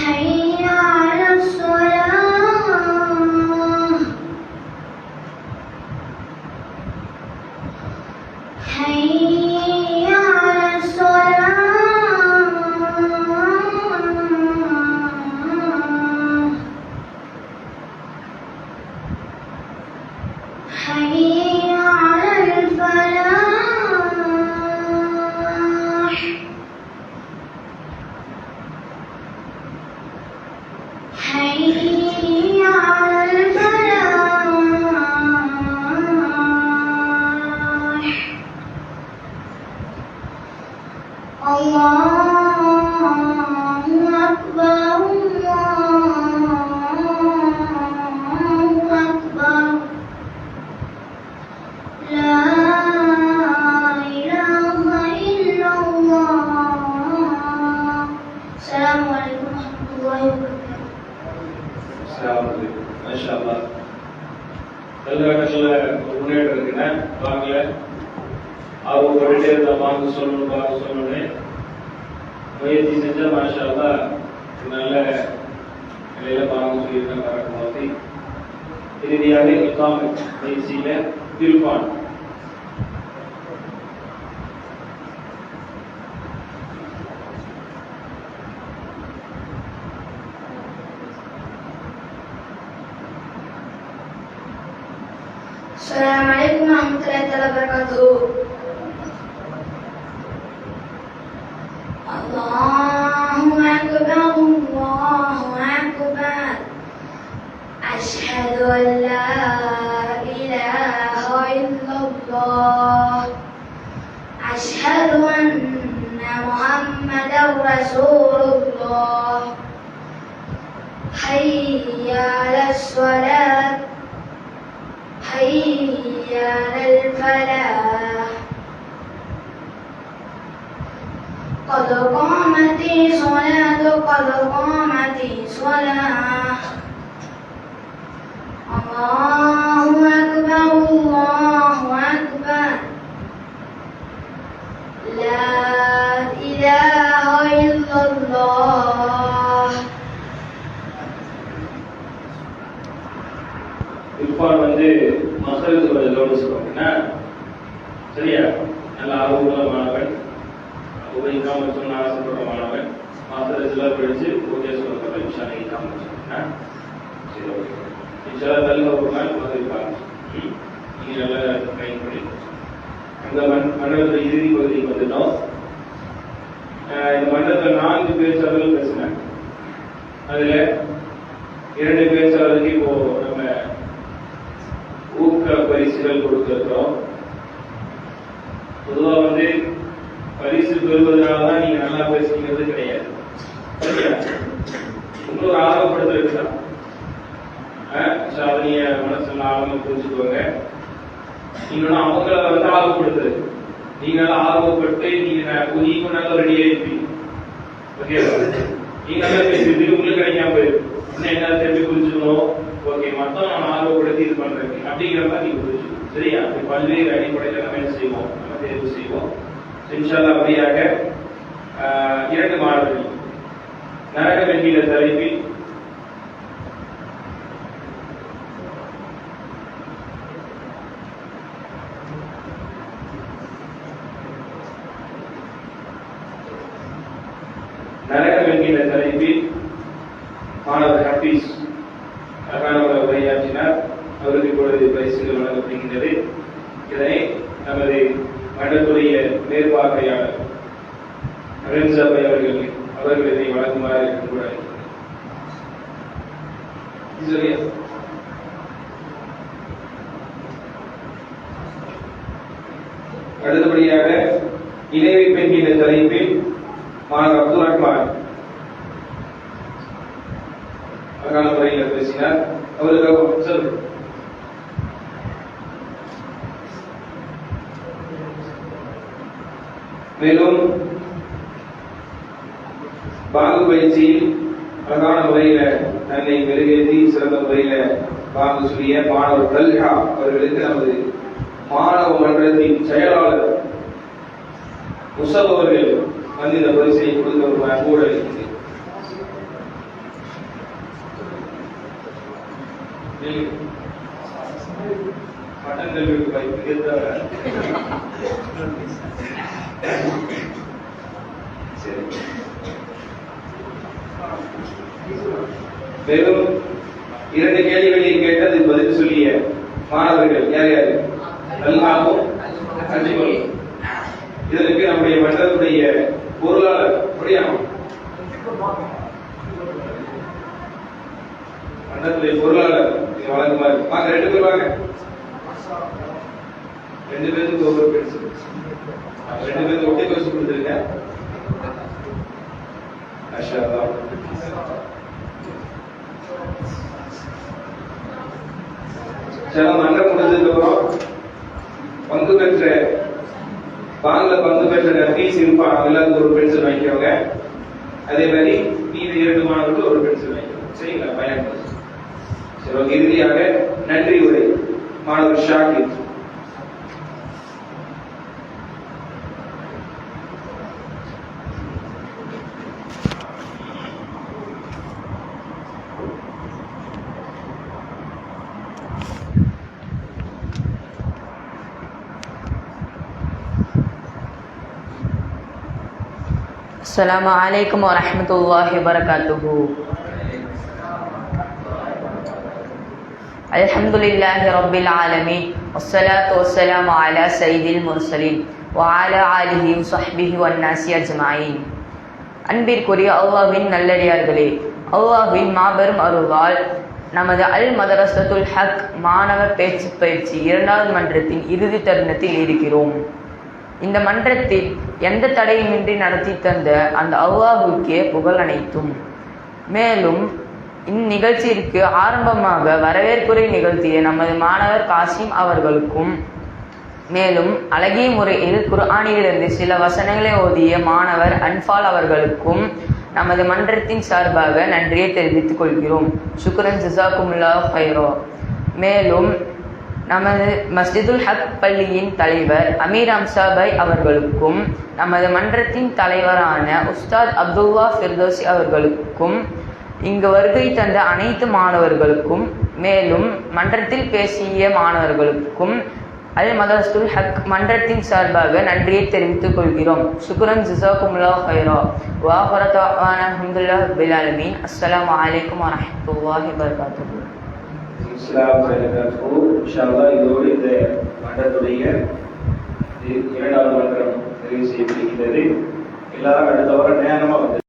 حي على الصلاة. حي على الصلاة. حي على الفلاح. حي على الفلاح. الله أكبر الله أكبر. لا إله إلا الله. السلام عليكم ورحمة الله وبركاته. மாஷா அல்லாஹ். கல்வியாட்டத்தில் ஒரு முன்னேற்றம் இருக்குன்னா வாங்கல அவங்க போயிட்டே இருந்தா வாங்க சொல்லணும் முயற்சி செஞ்சா மாஷா அல்லாஹ் நல்ல நிலையில வாங்க சொல்லியிருக்காங்க. வரக்கூடாது. இறுதியாக இக்காமத் பயிற்சியில திருப்பான் السلام عليكم ورحمة الله تعالى وبركاته. الله أكبر الله أكبر. أشهد أن لا إله إلا الله. أشهد أن محمدا رسول الله. حي على الصلاة. حي على الفلاح. قد قامت الصلاة قد قامت الصلاة. الله أكبر الله أكبر. لا إله إلا الله. இர்ஃபான் மசரத்து கொஞ்சம் கவனிச்சு பார்த்தீங்கன்னா சரியா நல்ல ஆர்வமுள்ள மாணவன் இக்காம சொன்ன ஆசைப்படுற மாணவன் மசரத்துல படிச்சு ஓகே சொல்ல இன்ஷா இக்காம சொன்னா சரி ஓகே இன்ஷா நல்ல ஒரு நாள் மசரிப்பாங்க. நீங்க நல்லா ட்ரைன் பண்ணி அந்த மண்டலத்துல இறுதி பகுதிக்கு வந்துட்டோம். இந்த மண்டலத்தில் 4 பேச்சாளர்கள் பேசினாங்க. அதுல 2 பேச்சாளருக்கு இப்போ நம்ம ஊக்க பரிசுகள் கொடுத்திருக்கிறோம். பொதுவா பரிசு பெறுவதனாலதான் நீங்க நல்லா பேசுங்கிறது கிடையாது. இன்னொரு ஆர்வப்படுத்துறதுதான் அதை நீங்க மனசுல ஆர்வம் புரிஞ்சுக்கோங்க. இன்னொன்னு அவங்கள ஆர்வப்படுத்துறது. நீங்க நல்லா ஆர்வப்பட்டு நீங்க நல்லா ரெடியா இருப்பீங்க. ஓகேவா? நீங்க நல்லா பேசிட்டு உங்களுக்கு கிடைக்காம போயிடும். இன்னும் என்ன திருப்பி புரிஞ்சுக்கணும், ஓகே மொத்தம் நம்ம ஆர்வப்படுத்தி இது பண்றேன் அப்படிங்கிற மாதிரி நீங்க புரிஞ்சுக்கணும். சரியா? பல்வேறு அடிப்படையில் நம்ம என்ன செய்வோம், நம்ம தேர்வு செய்வோம். இன்ஷா அல்லாஹ் அப்படியாக 2 மாணவர்கள் நரகம் என்கிற தலைப்பில் மாணவர் ஹபீஸ் அழகான உரையாற்றினார். அவருக்கு இப்பொழுது பரிசுகள் வழங்கப்படுகின்றது. இதனை நமது மண்டலத்துடைய மேற்பார்வையாளர் அருண்சாபை அவர்கள் இதை வழங்குமாறு கூட அடுத்தபடியாக இணைவைப்பு என்கிற தலைப்பில் மாணவர் அப்துல் ரஹ்மான் அழகான முறையில் பேசினார். அவருக்கு சொல்லு. மேலும் பாங்கு பயிற்சியில் அழகான முறையில தன்னை மெருகேற்றி சிறந்த முறையில பாங்கு சொல்லிய மாணவர் தல்ஹா அவர்களுக்கு நமது மாணவ மன்றத்தின் செயலாளர் முசப் அவர்கள் வந்து இந்த பரிசை கொடுக்க ஒரு அன்போடு அளிக்கின்றேன். பட்டங்களுக்கு மேலும் 2 கேள்விகளை கேட்டது பதில் சொல்லிய மாணவர்கள் யார் யாரு? அல்லாஹும் அஜிபுல். இதற்கு நம்முடைய மன்றத்துடைய பொருளாளர் மன்றத்துடைய பொருளாளர் வழங்குமாறு வாங்க. 2 பேர் வாங்க. 2 பேருக்கு ஒவ்வொரு பெருசு, 2 பேருக்கு ஒட்டை பரிசு கொடுத்துருங்க. மாஷா அல்லாஹ். சில மன்றம் முடிஞ்சதுக்கு அப்புறம் பங்கு பெற்ற ஃபீஸ் இருப்பாங்க. எல்லாத்துக்கும் ஒரு பென்சில் வாங்கிக்கோங்க. அதே மாதிரி மீதி 2 மாணவர்களுக்கு ஒரு பென்சில் வாங்கிக்கோங்க. சரிங்களா? பயன். சரி, இறுதியாக நன்றி உரை மாணவர் ஷாகிர். السلام عليكم ورحمة الله وبركاته. الحمد لله رب العالمين والصلاة والسلام على سيد المرسلين وعلى آله وصحبه والناس أجمعين. அன்பிற்குரிய அல்லாஹ்வின் நல்லடியார்களே, அல்லாஹ்வின் மாபெரும் அருளால் நமது அல் மதரசத்துல் ஹக் மாணவர் பேச்சு பயிற்சி 2வது மன்றத்தின் இறுதி தருணத்தில் இருக்கிறோம். இந்த மன்றத்தில் எந்த தடையுமின்றி நடத்தி தந்த அந்த அல்லாஹ்வுக்கே புகழ் அனைத்தும். மேலும் இந்நிகழ்ச்சிக்கு ஆரம்பமாக வரவேற்புரை நிகழ்த்திய நமது மாணவர் காசிம் அவர்களுக்கும், மேலும் அழகிய முறையில் குர்ஆனிலிருந்து சில வசனங்களை ஓதிய மாணவர் அன்பால் அவர்களுக்கும் நமது மன்றத்தின் சார்பாக நன்றியை தெரிவித்துக் கொள்கிறோம். சுக்ரன் ஜஸாக்குமுல்லாஹ் ஹைரா. மேலும் நமது மஸ்ஜிதுல் ஹக் பள்ளியின் தலைவர் அமீர் அம்சாபாய் அவர்களுக்கும், நமது மன்றத்தின் தலைவரான உஸ்தாத் அப்துல்லா ஃபிர்தோசி அவர்களுக்கும், இங்கு வருகை தந்த அனைத்து மாணவர்களுக்கும், மேலும் மன்றத்தில் பேசிய மாணவர்களுக்கும் அல் மதரசத்துல் ஹக் மன்றத்தின் சார்பாக நன்றியை தெரிவித்துக் கொள்கிறோம். சுக்ரன் ஜஸாக்குமுல்லாஹ் ஹைரா. வ ஆகிரு தஅவானா அல்ஹம்துலில்லாஹி ரப்பில் ஆலமீன். அஸ்ஸலாமு அலைக்கும் வரஹ்மத்துல்லாஹி வபரகாத்துஹு. இதோடு இந்த மன்றத்துடைய 2வது மன்றம் நிறைவு செய்யப்படுகிறது. எல்லாரும் அடுத்த வாரம் நேரமா வந்து